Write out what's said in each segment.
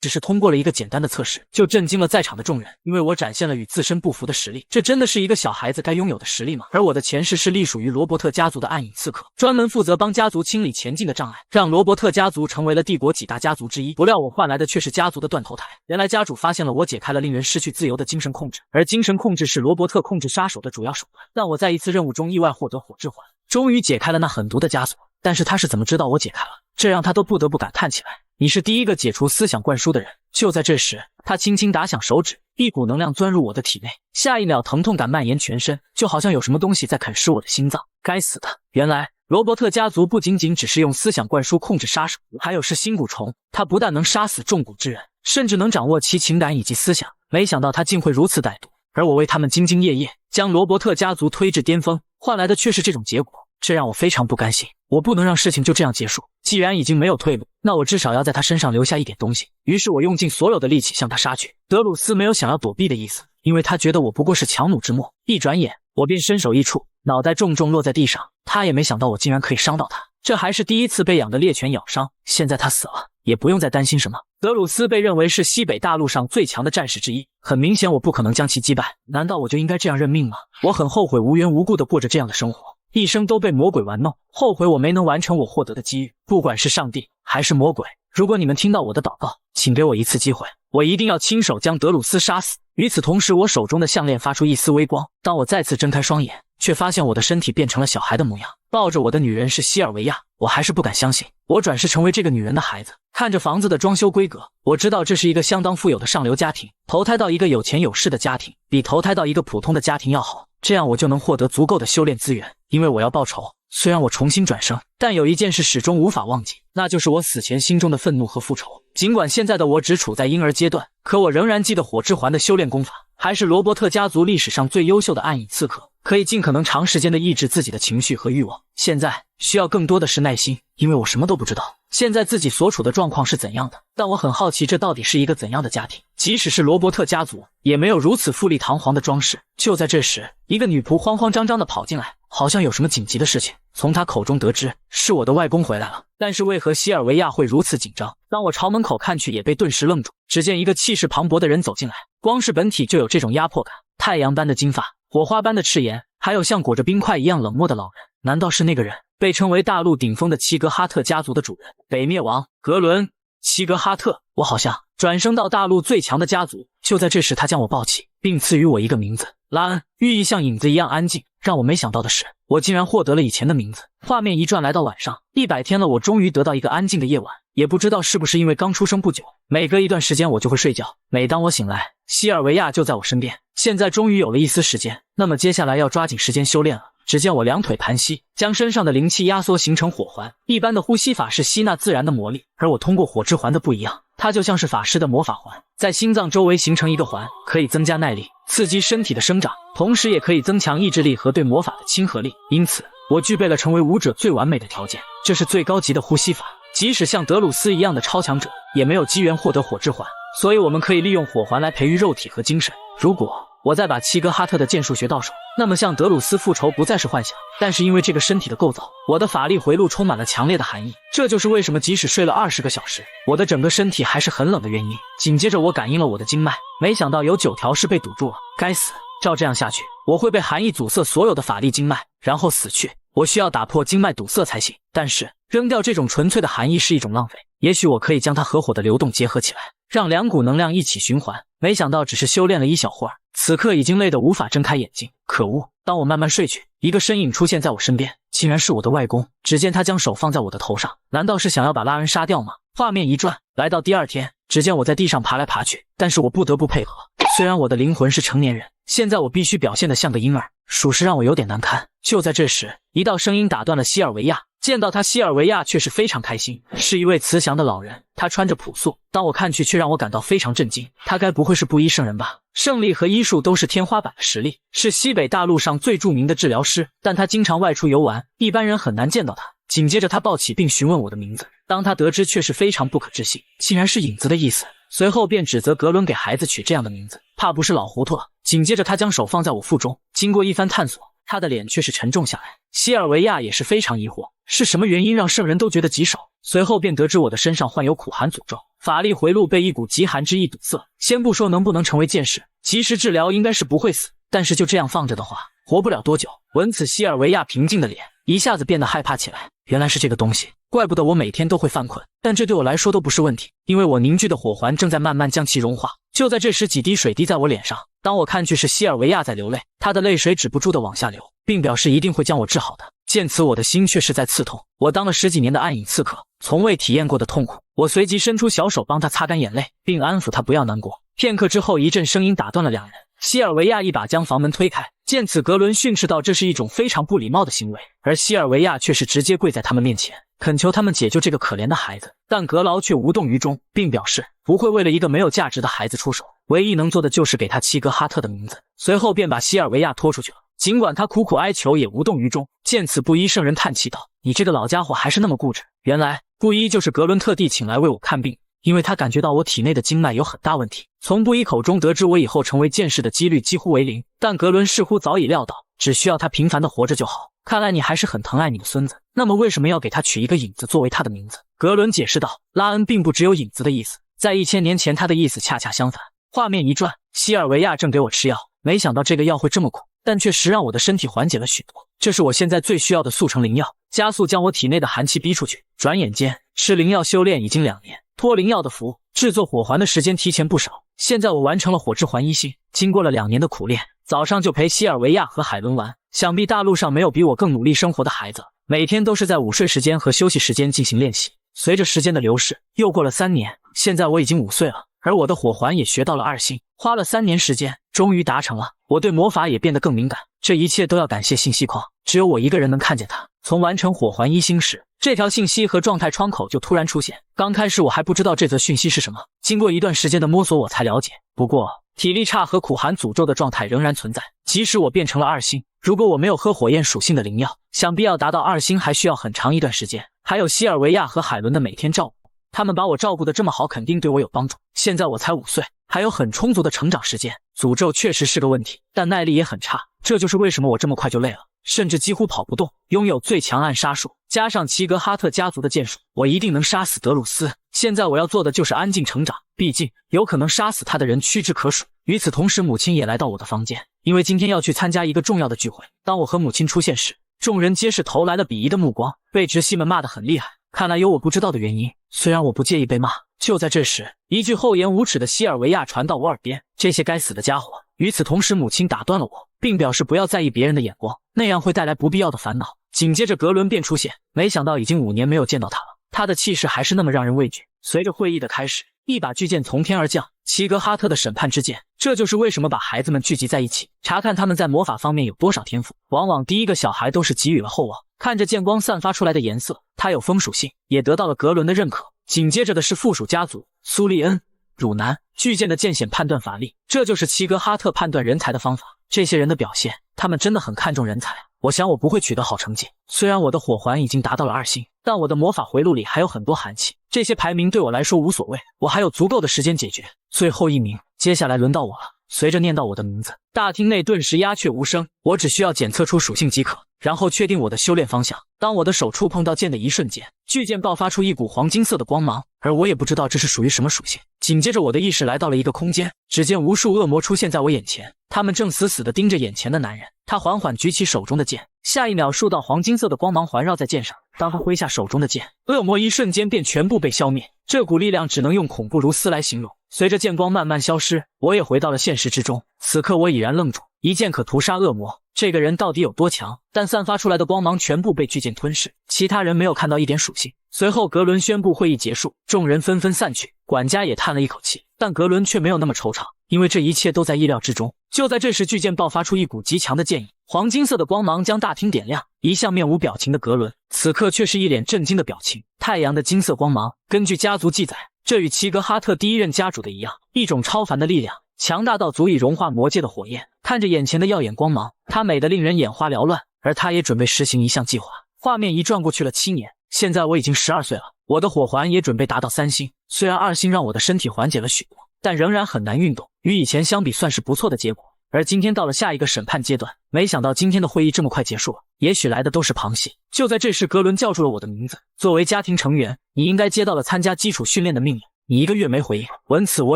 只是通过了一个简单的测试，就震惊了在场的众人，因为我展现了与自身不符的实力。这真的是一个小孩子该拥有的实力吗？而我的前世是隶属于罗伯特家族的暗影刺客，专门负责帮家族清理前进的障碍，让罗伯特家族成为了帝国几大家族之一。不料我换来的却是家族的断头台。原来家主发现了我解开了令人失去自由的精神控制，而精神控制是罗伯特控制杀手的主要手段。让我在一次任务中意外获得火之环，终于解开了那狠毒的枷锁。但是他是怎么知道我解开了？这让他都不得不感叹起来。你是第一个解除思想灌输的人。就在这时，他轻轻打响手指，一股能量钻入我的体内，下一秒疼痛感蔓延全身，就好像有什么东西在啃食我的心脏。该死的！原来罗伯特家族不仅仅只是用思想灌输控制杀手，还有是心蛊虫。他不但能杀死重蛊之人，甚至能掌握其情感以及思想。没想到他竟会如此歹毒，而我为他们兢兢业业，将罗伯特家族推至巅峰，换来的却是这种结果。这让我非常不甘心，我不能让事情就这样结束。既然已经没有退路，那我至少要在他身上留下一点东西。于是我用尽所有的力气向他杀去。德鲁斯没有想要躲避的意思，因为他觉得我不过是强弩之末。一转眼，我便身首异处，脑袋重重落在地上。他也没想到我竟然可以伤到他，这还是第一次被养的猎犬咬伤。现在他死了，也不用再担心什么。德鲁斯被认为是西北大陆上最强的战士之一，很明显我不可能将其击败。难道我就应该这样认命吗？我很后悔无缘无故地过着这样的生活，一生都被魔鬼玩弄，后悔我没能完成我获得的机遇。不管是上帝还是魔鬼，如果你们听到我的祷告，请给我一次机会，我一定要亲手将德鲁斯杀死。与此同时，我手中的项链发出一丝微光。当我再次睁开双眼，却发现我的身体变成了小孩的模样，抱着我的女人是西尔维亚。我还是不敢相信，我转世成为这个女人的孩子。看着房子的装修规格，我知道这是一个相当富有的上流家庭，投胎到一个有钱有势的家庭，比投胎到一个普通的家庭要好，这样我就能获得足够的修炼资源。因为我要报仇，虽然我重新转生，但有一件事始终无法忘记，那就是我死前心中的愤怒和复仇。尽管现在的我只处在婴儿阶段，可我仍然记得火之环的修炼功法，还是罗伯特家族历史上最优秀的暗影刺客，可以尽可能长时间的抑制自己的情绪和欲望。现在需要更多的是耐心，因为我什么都不知道，现在自己所处的状况是怎样的，但我很好奇这到底是一个怎样的家庭。即使是罗伯特家族，也没有如此富丽堂皇的装饰。就在这时，一个女仆慌慌张张地跑进来，好像有什么紧急的事情。从她口中得知，是我的外公回来了。但是为何西尔维亚会如此紧张？当我朝门口看去，也被顿时愣住。只见一个气势磅礴的人走进来，光是本体就有这种压迫感，太阳般的金发，火花般的赤颜，还有像裹着冰块一样冷漠的老人。难道是那个人，被称为大陆顶峰的齐格哈特家族的主人，北灭王格伦？齐格哈特，我好像转生到大陆最强的家族。就在这时，他将我抱起，并赐予我一个名字拉恩，寓意像影子一样安静。让我没想到的是，我竟然获得了以前的名字。画面一转，来到晚上，100天了，我终于得到一个安静的夜晚。也不知道是不是因为刚出生不久，每隔一段时间我就会睡觉。每当我醒来，西尔维亚就在我身边。现在终于有了一丝时间，那么接下来要抓紧时间修炼了。只见我两腿盘膝，将身上的灵气压缩形成火环。一般的呼吸法是吸纳自然的魔力，而我通过火之环的不一样，它就像是法师的魔法环，在心脏周围形成一个环，可以增加耐力，刺激身体的生长，同时也可以增强意志力和对魔法的亲和力。因此我具备了成为武者最完美的条件。这是最高级的呼吸法，即使像德鲁斯一样的超强者也没有机缘获得火之环，所以我们可以利用火环来培育肉体和精神。如果我再把齐格哈特的剑术学到手，那么向德鲁斯复仇不再是幻想。但是因为这个身体的构造，我的法力回路充满了强烈的寒意，这就是为什么即使睡了20个小时，我的整个身体还是很冷的原因。紧接着我感应了我的经脉，没想到有9条是被堵住了。该死，照这样下去，我会被寒意阻塞所有的法力经脉，然后死去。我需要打破经脉堵塞才行。但是扔掉这种纯粹的寒意是一种浪费，也许我可以将它和火的流动结合起来，让两股能量一起循环。没想到只是修炼了一小会儿，此刻已经累得无法睁开眼睛。可恶！当我慢慢睡去，一个身影出现在我身边，竟然是我的外公。只见他将手放在我的头上，难道是想要把拉恩杀掉吗？画面一转，来到第2天，只见我在地上爬来爬去，但是我不得不配合。虽然我的灵魂是成年人，现在我必须表现得像个婴儿，属实让我有点难堪。就在这时，一道声音打断了西尔维亚。见到他，西尔维亚却是非常开心，是一位慈祥的老人，他穿着朴素，当我看去却让我感到非常震惊。他该不会是布衣圣人吧？胜利和医术都是天花板的实力，是西北大陆上最著名的治疗师，但他经常外出游玩，一般人很难见到他。紧接着他抱起并询问我的名字，当他得知却是非常不可置信，竟然是影子的意思。随后便指责格伦给孩子取这样的名字，怕不是老糊涂了。紧接着他将手放在我腹中，经过一番探索，他的脸却是沉重下来。西尔维亚也是非常疑惑，是什么原因让圣人都觉得棘手？随后便得知我的身上患有苦寒诅咒，法力回路被一股极寒之意堵塞。先不说能不能成为剑士，及时治疗应该是不会死，但是就这样放着的话，活不了多久。闻此，西尔维亚平静的脸一下子变得害怕起来。原来是这个东西，怪不得我每天都会犯困。但这对我来说都不是问题，因为我凝聚的火环正在慢慢将其融化。就在这时，几滴水滴在我脸上。当我看去，是西尔维亚在流泪，他的泪水止不住的往下流，并表示一定会将我治好的。见此，我的心却是在刺痛。我当了10几年的暗影刺客，从未体验过的痛苦。我随即伸出小手帮他擦干眼泪，并安抚他不要难过。片刻之后，一阵声音打断了两人。西尔维亚一把将房门推开，见此，格伦训斥道：“这是一种非常不礼貌的行为。”而西尔维亚却是直接跪在他们面前，恳求他们解救这个可怜的孩子。但格劳却无动于衷，并表示不会为了一个没有价值的孩子出手，唯一能做的就是给他齐格哈特的名字。随后便把西尔维亚拖出去了。尽管他苦苦哀求，也无动于衷。见此，布衣圣人叹气道：“你这个老家伙还是那么固执。”原来布衣就是格伦特地请来为我看病，因为他感觉到我体内的经脉有很大问题。从布衣口中得知我以后成为剑士的几率几乎为0，但格伦似乎早已料到，只需要他平凡的活着就好。看来你还是很疼爱你的孙子，那么为什么要给他取一个影子作为他的名字？格伦解释道：“拉恩并不只有影子的意思，在1000年前他的意思恰恰相反。”画面一转，西尔维亚正给我吃药，没想到这个药会这么苦，但确实让我的身体缓解了许多。这是我现在最需要的速成灵药，加速将我体内的寒气逼出去。转眼间，吃灵药修炼已经2年，托灵药的福，制作火环的时间提前不少。现在我完成了火之环一星，经过了2年的苦练，早上就陪西尔维亚和海伦玩。想必大陆上没有比我更努力生活的孩子，每天都是在午睡时间和休息时间进行练习。随着时间的流逝，又过了3年，现在我已经5岁了，而我的火环也学到了2星，花了3年时间，终于达成了。我对魔法也变得更敏感，这一切都要感谢信息框，只有我一个人能看见它。从完成火环1星时，这条信息和状态窗口就突然出现。刚开始我还不知道这则讯息是什么，经过一段时间的摸索我才了解。不过体力差和苦寒诅咒的状态仍然存在，即使我变成了2星，如果我没有喝火焰属性的灵药，想必要达到2星还需要很长一段时间。还有西尔维亚和海伦的每天照顾，他们把我照顾得这么好，肯定对我有帮助。现在我才5岁，还有很充足的成长时间。诅咒确实是个问题，但耐力也很差，这就是为什么我这么快就累了，甚至几乎跑不动。拥有最强暗杀术，加上齐格哈特家族的剑术，我一定能杀死德鲁斯。现在我要做的就是安静成长，毕竟有可能杀死他的人屈指可数。与此同时，母亲也来到我的房间，因为今天要去参加一个重要的聚会。当我和母亲出现时，众人皆是投来了鄙夷的目光，被直系们骂得很厉害。看来有我不知道的原因，虽然我不介意被骂。就在这时，一句厚颜无耻的西尔维亚传到我耳边：“这些该死的家伙！”与此同时，母亲打断了我，并表示不要在意别人的眼光，那样会带来不必要的烦恼。紧接着格伦便出现，没想到已经5年没有见到他了，他的气势还是那么让人畏惧。随着会议的开始，一把巨剑从天而降，齐格哈特的审判之剑。这就是为什么把孩子们聚集在一起，查看他们在魔法方面有多少天赋。往往第一个小孩都是给予了厚望。看着剑光散发出来的颜色，他有风属性，也得到了格伦的认可。紧接着的是附属家族，苏利恩、汝南。巨剑的剑显判断法力，这就是齐格哈特判断人才的方法。这些人的表现，他们真的很看重人才。我想我不会取得好成绩，虽然我的火环已经达到了2星，但我的魔法回路里还有很多寒气，这些排名对我来说无所谓，我还有足够的时间解决。最后1名，接下来轮到我了。随着念到我的名字，大厅内顿时鸦雀无声。我只需要检测出属性即可，然后确定我的修炼方向。当我的手触碰到剑的一瞬间，巨剑爆发出一股黄金色的光芒，而我也不知道这是属于什么属性。紧接着我的意识来到了一个空间，只见无数恶魔出现在我眼前，他们正死死地盯着眼前的男人。他缓缓举起手中的剑，下一秒数道黄金色的光芒环绕在剑上。当他挥下手中的剑，恶魔一瞬间便全部被消灭。这股力量只能用恐怖如斯来形容。随着剑光慢慢消失，我也回到了现实之中。此刻我已然愣住，一剑可屠杀恶魔，这个人到底有多强？但散发出来的光芒全部被巨剑吞噬，其他人没有看到一点属性。随后格伦宣布会议结束，众人纷纷散去，管家也叹了一口气，但格伦却没有那么惆怅，因为这一切都在意料之中。就在这时，巨剑爆发出一股极强的剑影，黄金色的光芒将大厅点亮。一向面无表情的格伦，此刻却是一脸震惊的表情。太阳的金色光芒，根据家族记载，这与齐格哈特第一任家主的一样，一种超凡的力量，强大到足以融化魔界的火焰。看着眼前的耀眼光芒，它美得令人眼花缭乱，而他也准备实行一项计划。画面一转过去了7年，现在我已经12岁了，我的火环也准备达到3星。虽然2星让我的身体缓解了许多，但仍然很难运动，与以前相比算是不错的结果。而今天到了下一个审判阶段，没想到今天的会议这么快结束了，也许来的都是旁系。就在这时，格伦叫住了我的名字，作为家庭成员，你应该接到了参加基础训练的命令。你1个月没回应。闻此我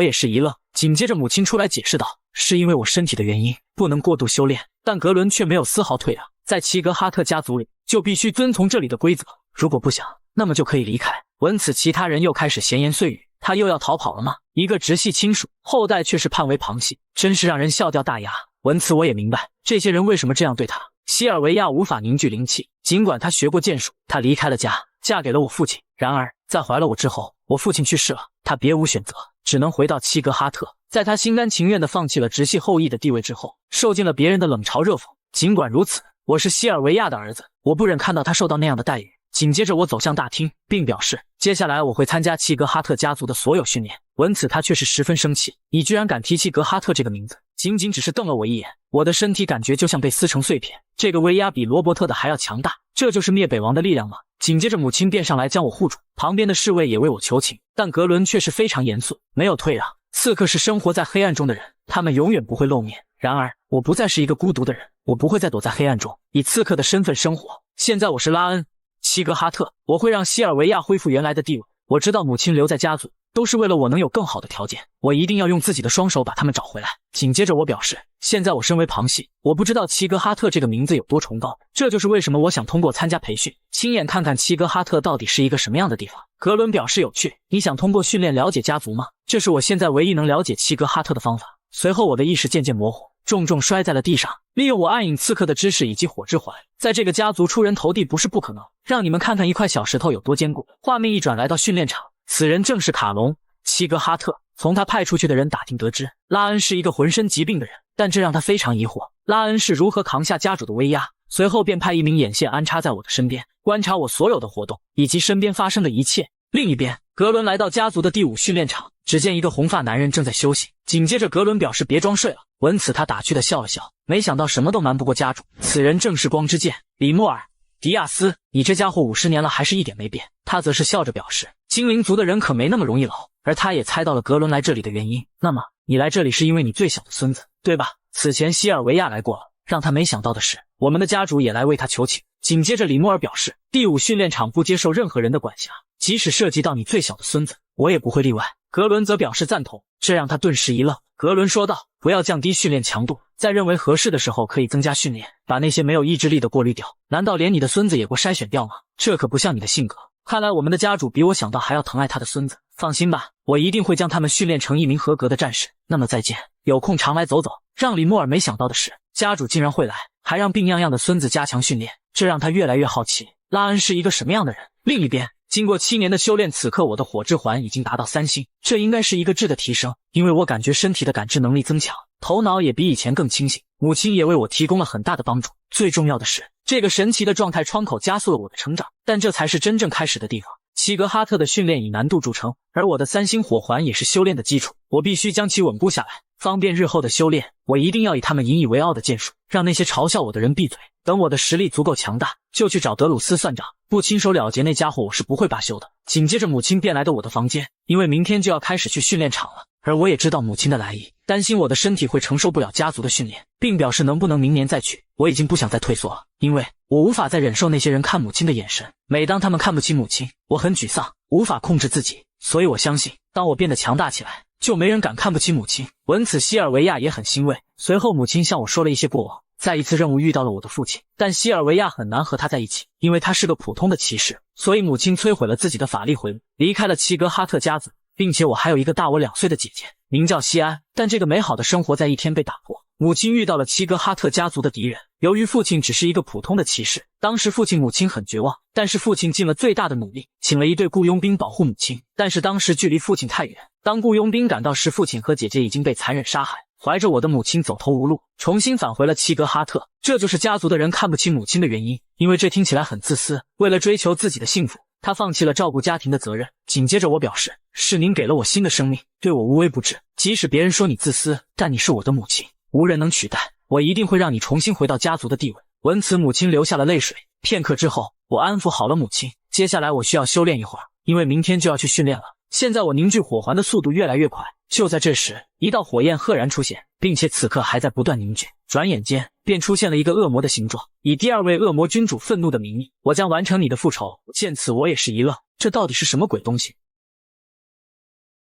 也是一愣，紧接着母亲出来解释道，是因为我身体的原因，不能过度修炼。但格伦却没有丝毫退让，在齐格哈特家族里就必须遵从这里的规则，如果不想，那么就可以离开。闻此其他人又开始闲言碎语，他又要逃跑了吗？一个直系亲属，后代却是判为旁系，真是让人笑掉大牙。闻此我也明白这些人为什么这样对他。西尔维亚无法凝聚灵气，尽管他学过剑术，他离开了家，嫁给了我父亲。然而在怀了我之后，我父亲去世了，他别无选择，只能回到齐格哈特。在他心甘情愿地放弃了直系后裔的地位之后，受尽了别人的冷嘲热讽。尽管如此，我是西尔维亚的儿子，我不忍看到他受到那样的待遇。紧接着我走向大厅，并表示接下来我会参加齐格哈特家族的所有训练。闻此他却是十分生气，你居然敢提齐格哈特这个名字，仅仅只是瞪了我一眼，我的身体感觉就像被撕成碎片。这个威压比罗伯特的还要强大，这就是灭北王的力量吗？紧接着母亲便上来将我护住，旁边的侍卫也为我求情，但格伦却是非常严肃，没有退让。刺客是生活在黑暗中的人，他们永远不会露面。然而我不再是一个孤独的人，我不会再躲在黑暗中以刺客的身份生活。现在我是拉恩齐格哈特，我会让西尔维亚恢复原来的地位。我知道母亲留在家族都是为了我能有更好的条件，我一定要用自己的双手把他们找回来。紧接着我表示，现在我身为旁系，我不知道齐格哈特这个名字有多崇高，这就是为什么我想通过参加培训，亲眼看看齐格哈特到底是一个什么样的地方。格伦表示有趣，你想通过训练了解家族吗？这是我现在唯一能了解齐格哈特的方法。随后我的意识渐渐模糊，重重摔在了地上。利用我暗影刺客的知识以及火之环，在这个家族出人头地不是不可能。让你们看看一块小石头有多坚固。画面一转来到训练场，此人正是卡隆齐格哈特。从他派出去的人打听得知，拉恩是一个浑身疾病的人，但这让他非常疑惑，拉恩是如何扛下家主的威压。随后便派一名眼线安插在我的身边，观察我所有的活动以及身边发生的一切。另一边，格伦来到家族的第5训练场，只见一个红发男人正在休息。紧接着格伦表示别装睡了，闻此他打趣地笑了笑，没想到什么都瞒不过家主。此人正是光之剑里莫尔迪亚斯，你这家伙50年了还是一点没变。他则是笑着表示，精灵族的人可没那么容易老。而他也猜到了格伦来这里的原因，那么你来这里是因为你最小的孙子，对吧？此前西尔维亚来过了，让他没想到的是，我们的家主也来为他求情。紧接着里莫尔表示，第5训练场不接受任何人的管辖，即使涉及到你最小的孙子，我也不会例外。格伦则表示赞同，这让他顿时一愣。格伦说道，不要降低训练强度，在认为合适的时候可以增加训练，把那些没有意志力的过滤掉。难道连你的孙子也过筛选掉吗？这可不像你的性格。看来我们的家主比我想到还要疼爱他的孙子。放心吧，我一定会将他们训练成一名合格的战士。那么再见，有空常来走走。让里莫尔没想到的是，家主竟然会来，还让病怏怏的孙子加强训练，这让他越来越好奇，拉恩是一个什么样的人。另一边，经过7年的修炼，此刻我的火之环已经达到3星，这应该是一个质的提升，因为我感觉身体的感知能力增强，头脑也比以前更清醒。母亲也为我提供了很大的帮助，最重要的是，这个神奇的状态窗口加速了我的成长，但这才是真正开始的地方。齐格哈特的训练以难度著称，而我的3星火环也是修炼的基础，我必须将其稳固下来，方便日后的修炼。我一定要以他们引以为傲的剑术，让那些嘲笑我的人闭嘴。等我的实力足够强大，就去找德鲁斯算账，不亲手了结那家伙我是不会罢休的。紧接着母亲便来到我的房间，因为明天就要开始去训练场了，而我也知道母亲的来意，担心我的身体会承受不了家族的训练，并表示能不能明年再去。我已经不想再退缩了，因为我无法再忍受那些人看母亲的眼神，每当他们看不起母亲，我很沮丧，无法控制自己。所以我相信，当我变得强大起来，就没人敢看不起母亲。闻此西尔维亚也很欣慰。随后母亲向我说了一些过往，在一次任务遇到了我的父亲，但西尔维亚很难和他在一起，因为他是个普通的骑士，所以母亲摧毁了自己的法力回路，离开了齐格哈特家族，并且我还有一个大我2岁的姐姐，名叫西安。但这个美好的生活在一天被打破，母亲遇到了齐格哈特家族的敌人。由于父亲只是一个普通的骑士，当时父亲母亲很绝望，但是父亲尽了最大的努力，请了一队雇佣兵保护母亲。但是当时距离父亲太远，当雇佣兵赶到时，父亲和姐姐已经被残忍杀害。怀着我的母亲走投无路，重新返回了齐格哈特。这就是家族的人看不起母亲的原因，因为这听起来很自私。为了追求自己的幸福，他放弃了照顾家庭的责任。紧接着我表示，是您给了我新的生命，对我无微不至，即使别人说你自私，但你是我的母亲，无人能取代。我一定会让你重新回到家族的地位。闻此母亲流下了泪水。片刻之后，我安抚好了母亲，接下来我需要修炼一会儿，因为明天就要去训练了。现在我凝聚火环的速度越来越快，就在这时，一道火焰赫然出现，并且此刻还在不断凝聚。转眼间便出现了一个恶魔的形状，以第2位恶魔君主愤怒的名义，我将完成你的复仇。见此我也是一愣，这到底是什么鬼东西？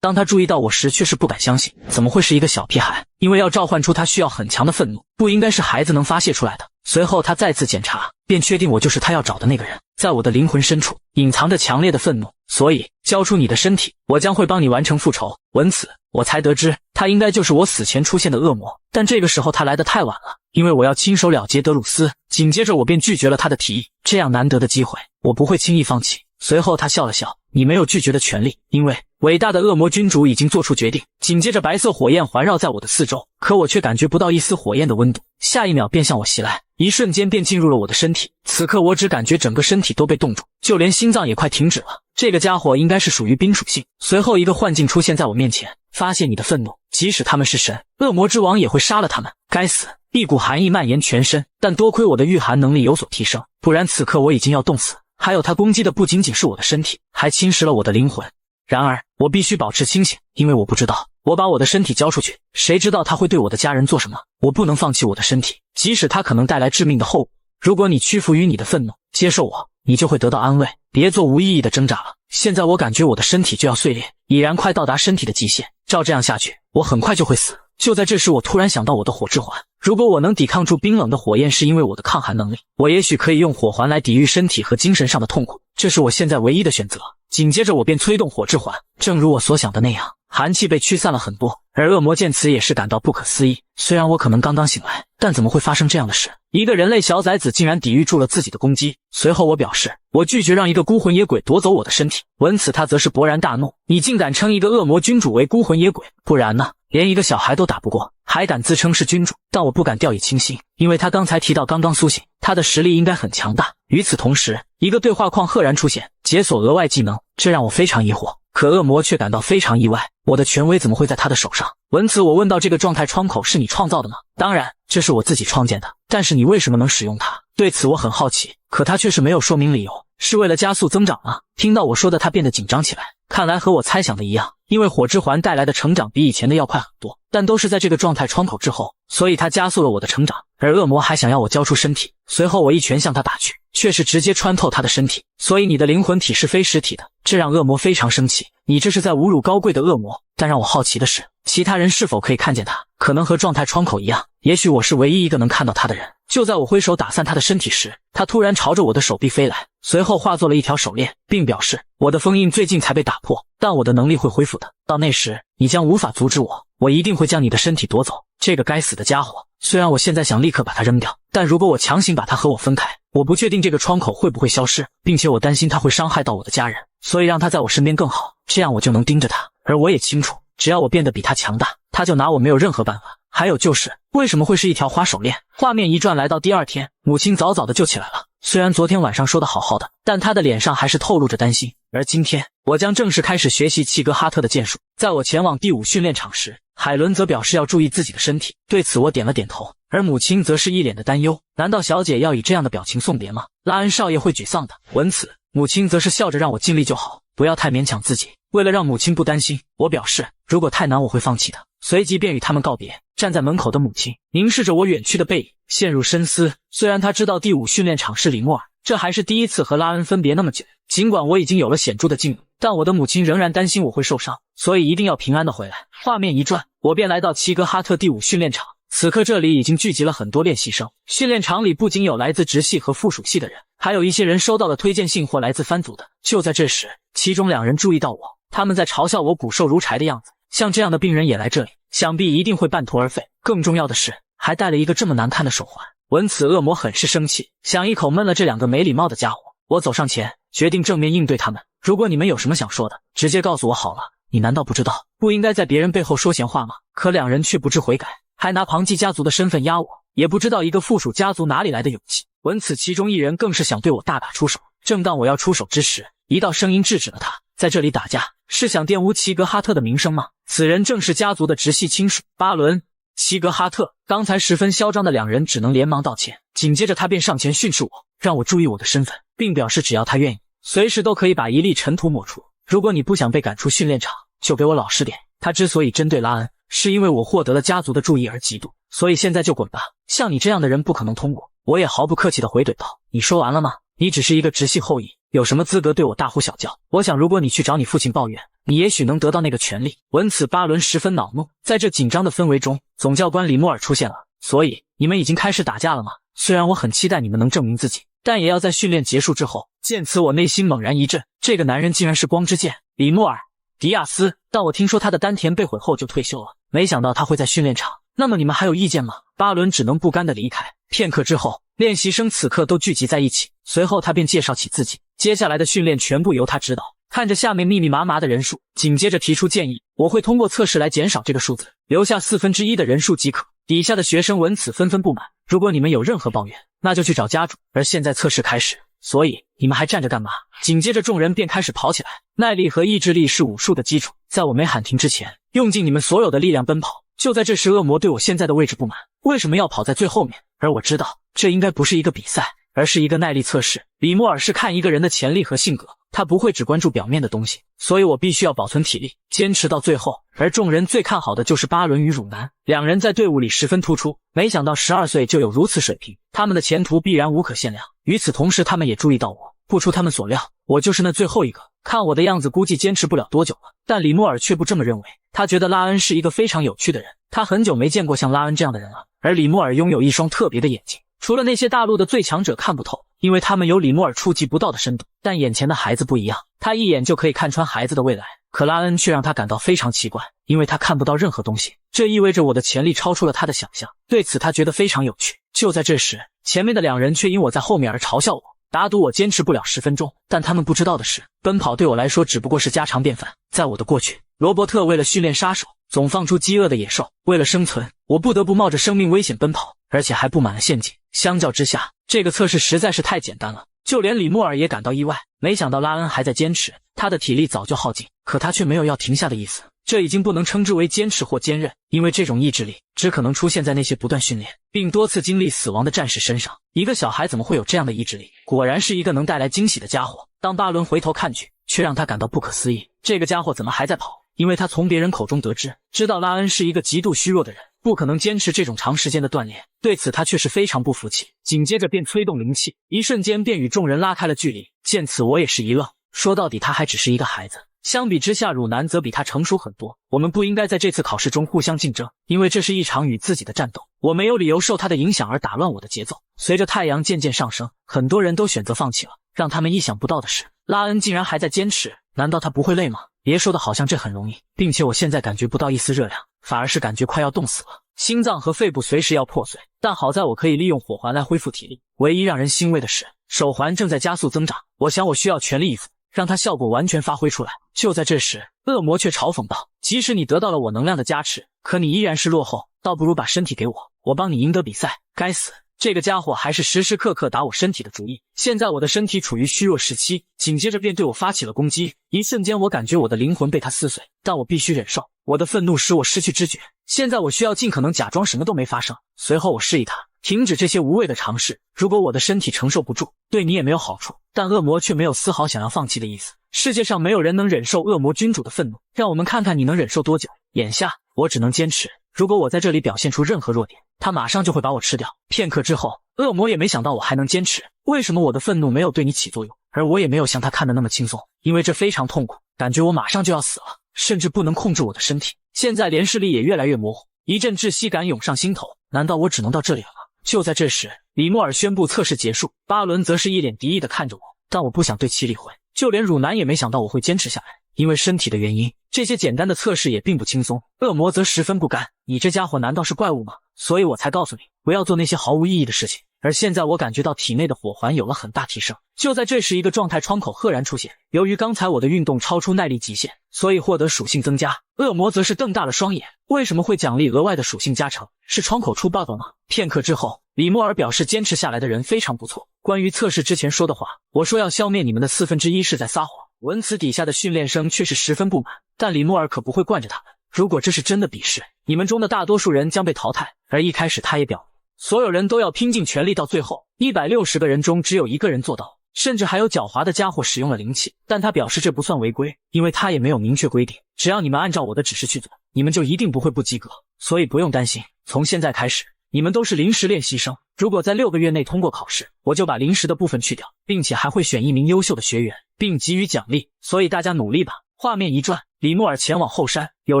当他注意到我时，却是不敢相信，怎么会是一个小屁孩？因为要召唤出他需要很强的愤怒，不应该是孩子能发泄出来的。随后他再次检查，便确定我就是他要找的那个人。在我的灵魂深处隐藏着强烈的愤怒，所以交出你的身体，我将会帮你完成复仇。闻此，我才得知他应该就是我死前出现的恶魔，但这个时候他来得太晚了，因为我要亲手了结德鲁斯。紧接着我便拒绝了他的提议，这样难得的机会，我不会轻易放弃。随后他笑了笑，你没有拒绝的权利，因为伟大的恶魔君主已经做出决定。紧接着白色火焰环绕在我的四周，可我却感觉不到一丝火焰的温度，下一秒便向我袭来，一瞬间便进入了我的身体。此刻我只感觉整个身体都被冻住，就连心脏也快停止了。这个家伙应该是属于冰属性。随后一个幻境出现在我面前，发泄你的愤怒，即使他们是神，恶魔之王也会杀了他们。该死！一股寒意蔓延全身，但多亏我的御寒能力有所提升，不然此刻我已经要冻死。还有他攻击的不仅仅是我的身体，还侵蚀了我的灵魂。然而我必须保持清醒，因为我不知道我把我的身体交出去，谁知道他会对我的家人做什么。我不能放弃我的身体，即使他可能带来致命的后果。如果你屈服于你的愤怒，接受我，你就会得到安慰，别做无意义的挣扎了。现在我感觉我的身体就要碎裂，已然快到达身体的极限，照这样下去，我很快就会死。就在这时，我突然想到我的火之环，如果我能抵抗住冰冷的火焰，是因为我的抗寒能力，我也许可以用火环来抵御身体和精神上的痛苦，这是我现在唯一的选择。紧接着我便催动火之环，正如我所想的那样，寒气被驱散了很多，而恶魔见此也是感到不可思议。虽然我可能刚刚醒来，但怎么会发生这样的事？一个人类小崽子竟然抵御住了自己的攻击。随后我表示，我拒绝让一个孤魂野鬼夺走我的身体。闻此他则是勃然大怒，你竟敢称一个恶魔君主为孤魂野鬼？不然呢？连一个小孩都打不过，还敢自称是君主？但我不敢掉以轻心，因为他刚才提到刚刚苏醒，他的实力应该很强大。与此同时，一个对话框赫然出现，解锁额外技能，这让我非常疑惑。可恶魔却感到非常意外，我的权威怎么会在他的手上？闻此我问到，这个状态窗口是你创造的吗？当然，这是我自己创建的，但是你为什么能使用它？对此我很好奇，可他却是没有说明理由，是为了加速增长吗？听到我说的，他变得紧张起来，看来和我猜想的一样，因为火之环带来的成长比以前的要快很多，但都是在这个状态窗口之后，所以他加速了我的成长。而恶魔还想要我交出身体，随后我一拳向他打去，却是直接穿透他的身体，所以你的灵魂体是非实体的，这让恶魔非常生气，你这是在侮辱高贵的恶魔。但让我好奇的是，其他人是否可以看见他？可能和状态窗口一样，也许我是唯一一个能看到他的人。就在我挥手打散他的身体时，他突然朝着我的手臂飞来，随后化作了一条手链，并表示我的封印最近才被打破，但我的能力会恢复的，到那时你将无法阻止我，我一定会将你的身体夺走。这个该死的家伙，虽然我现在想立刻把他扔掉，但如果我强行把他和我分开，我不确定这个窗口会不会消失，并且我担心他会伤害到我的家人，所以让他在我身边更好，这样我就能盯着他。而我也清楚，只要我变得比他强大，他就拿我没有任何办法。还有就是，为什么会是一条花手链？画面一转，来到第二天，母亲早早的就起来了。虽然昨天晚上说的好好的，但她的脸上还是透露着担心。而今天，我将正式开始学习契格哈特的剑术。在我前往第5训练场时，海伦则表示要注意自己的身体，对此我点了点头，而母亲则是一脸的担忧。难道小姐要以这样的表情送别吗？拉恩少爷会沮丧的。闻此，母亲则是笑着让我尽力就好，不要太勉强自己。为了让母亲不担心，我表示如果太难我会放弃的，随即便与他们告别。站在门口的母亲凝视着我远去的背影，陷入深思。虽然她知道第5训练场是里莫尔，这还是第一次和拉恩分别那么久。尽管我已经有了显著的进步，但我的母亲仍然担心我会受伤，所以一定要平安的回来。画面一转，我便来到齐格哈特第5训练场。此刻这里已经聚集了很多练习生，训练场里不仅有来自直系和附属系的人，还有一些人收到了推荐信或来自番组的。就在这时，其中2人注意到我，他们在嘲笑我骨瘦如柴的样子。像这样的病人也来这里，想必一定会半途而废。更重要的是，还带了一个这么难看的手环。闻此，恶魔很是生气，想一口闷了这2个没礼貌的家伙。我走上前，决定正面应对他们。如果你们有什么想说的，直接告诉我好了。你难道不知道不应该在别人背后说闲话吗？可2人却不知悔改，还拿庞基家族的身份压我，也不知道一个附属家族哪里来的勇气。闻此，其中1人更是想对我大打出手。正当我要出手之时，一道声音制止了他。在这里打架是想玷污齐格哈特的名声吗？此人正是家族的直系亲属巴伦齐格哈特。刚才十分嚣张的2人只能连忙道歉。紧接着他便上前训斥我，让我注意我的身份，并表示只要他愿意，随时都可以把一粒尘土抹除。如果你不想被赶出训练场，就给我老实点。他之所以针对拉恩，是因为我获得了家族的注意而嫉妒，所以现在就滚吧，像你这样的人不可能通过。我也毫不客气地回怼道，你说完了吗？你只是一个直系后裔，有什么资格对我大呼小叫？我想如果你去找你父亲抱怨，你也许能得到那个权利。闻此，巴伦十分恼怒。在这紧张的氛围中，总教官里莫尔出现了。所以，你们已经开始打架了吗？虽然我很期待你们能证明自己，但也要在训练结束之后。见此，我内心猛然一震，这个男人竟然是光之剑里莫尔·迪亚斯。但我听说他的丹田被毁后就退休了，没想到他会在训练场。那么你们还有意见吗？巴伦只能不甘地离开。片刻之后，练习生此刻都聚集在一起，随后他便介绍起自己，接下来的训练全部由他指导。看着下面密密麻麻的人数，紧接着提出建议，我会通过测试来减少这个数字，留下1/4的人数即可。底下的学生闻此纷纷不满，如果你们有任何抱怨，那就去找家主。而现在测试开始，所以你们还站着干嘛？紧接着众人便开始跑起来。耐力和意志力是武术的基础，在我没喊停之前，用尽你们所有的力量奔跑。就在这时，恶魔对我现在的位置不满，为什么要跑在最后面？而我知道，这应该不是一个比赛，而是一个耐力测试。里莫尔是看一个人的潜力和性格，他不会只关注表面的东西，所以我必须要保存体力，坚持到最后。而众人最看好的就是巴伦与汝南，两人在队伍里十分突出，没想到12岁就有如此水平，他们的前途必然无可限量。与此同时，他们也注意到我，不出他们所料，我就是那最后一个。看我的样子，估计坚持不了多久了。但里莫尔却不这么认为，他觉得拉恩是一个非常有趣的人，他很久没见过像拉恩这样的人了。而里莫尔拥有一双特别的眼睛，除了那些大陆的最强者看不透，因为他们有里莫尔触及不到的深度。但眼前的孩子不一样，他一眼就可以看穿孩子的未来。可拉恩却让他感到非常奇怪，因为他看不到任何东西，这意味着我的潜力超出了他的想象。对此他觉得非常有趣。就在这时，前面的两人却因我在后面而嘲笑我，打赌我坚持不了10分钟。但他们不知道的是，奔跑对我来说只不过是家常便饭。在我的过去，罗伯特为了训练杀手，总放出饥饿的野兽，为了生存，我不得不冒着生命危险奔跑，而且还布满了陷阱。相较之下，这个测试实在是太简单了，就连里莫尔也感到意外。没想到拉恩还在坚持，他的体力早就耗尽，可他却没有要停下的意思。这已经不能称之为坚持或坚韧，因为这种意志力只可能出现在那些不断训练并多次经历死亡的战士身上。一个小孩怎么会有这样的意志力？果然是一个能带来惊喜的家伙。当巴伦回头看去，却让他感到不可思议，这个家伙怎么还在跑？因为他从别人口中得知，知道拉恩是一个极度虚弱的人，不可能坚持这种长时间的锻炼。对此他却是非常不服气，紧接着便催动灵气，一瞬间便与众人拉开了距离。见此我也是一愣，说到底他还只是一个孩子，相比之下汝南则比他成熟很多。我们不应该在这次考试中互相竞争，因为这是一场与自己的战斗，我没有理由受他的影响而打乱我的节奏。随着太阳渐渐上升，很多人都选择放弃了。让他们意想不到的是，拉恩竟然还在坚持，难道他不会累吗？别说的好像这很容易，并且我现在感觉不到一丝热量，反而是感觉快要冻死了，心脏和肺部随时要破碎。但好在我可以利用火环来恢复体力。唯一让人欣慰的是，手环正在加速增长，我想我需要全力以赴，让它效果完全发挥出来。就在这时，恶魔却嘲讽道，即使你得到了我能量的加持，可你依然是落后，倒不如把身体给我，我帮你赢得比赛。该死，这个家伙还是时时刻刻打我身体的主意。现在我的身体处于虚弱时期，紧接着便对我发起了攻击。一瞬间我感觉我的灵魂被他撕碎，但我必须忍受。我的愤怒使我失去知觉，现在我需要尽可能假装什么都没发生。随后我示意他停止这些无谓的尝试，如果我的身体承受不住，对你也没有好处。但恶魔却没有丝毫想要放弃的意思。世界上没有人能忍受恶魔君主的愤怒，让我们看看你能忍受多久。眼下我只能坚持，如果我在这里表现出任何弱点，他马上就会把我吃掉。片刻之后，恶魔也没想到我还能坚持，为什么我的愤怒没有对你起作用？而我也没有像他看的那么轻松，因为这非常痛苦，感觉我马上就要死了，甚至不能控制我的身体。现在连视力也越来越模糊，一阵窒息感涌上心头，难道我只能到这里了吗？就在这时，里莫尔宣布测试结束，巴伦则是一脸敌意地看着我，但我不想对其理会。就连汝南也没想到我会坚持下来，因为身体的原因，这些简单的测试也并不轻松。恶魔则十分不甘，你这家伙难道是怪物吗？所以我才告诉你，不要做那些毫无意义的事情。而现在我感觉到体内的火环有了很大提升。就在这时，一个状态窗口赫然出现，由于刚才我的运动超出耐力极限，所以获得属性增加。恶魔则是瞪大了双眼，为什么会奖励额外的属性加成？是窗口出 bug 吗？片刻之后，里莫尔表示坚持下来的人非常不错。关于测试之前说的话，我说要消灭你们的1/4是在撒谎。闻此，底下的训练生却是十分不满，但里莫尔可不会惯着他们。如果这是真的比试，你们中的大多数人将被淘汰。而一开始他也表明，所有人都要拼尽全力到最后。160个人中只有1个人做到，甚至还有狡猾的家伙使用了灵气，但他表示这不算违规，因为他也没有明确规定，只要你们按照我的指示去做，你们就一定不会不及格，所以不用担心。从现在开始，你们都是临时练习生，如果在6个月内通过考试，我就把临时的部分去掉，并且还会选1名优秀的学员，并给予奖励，所以大家努力吧。画面一转，李木耳前往后山，有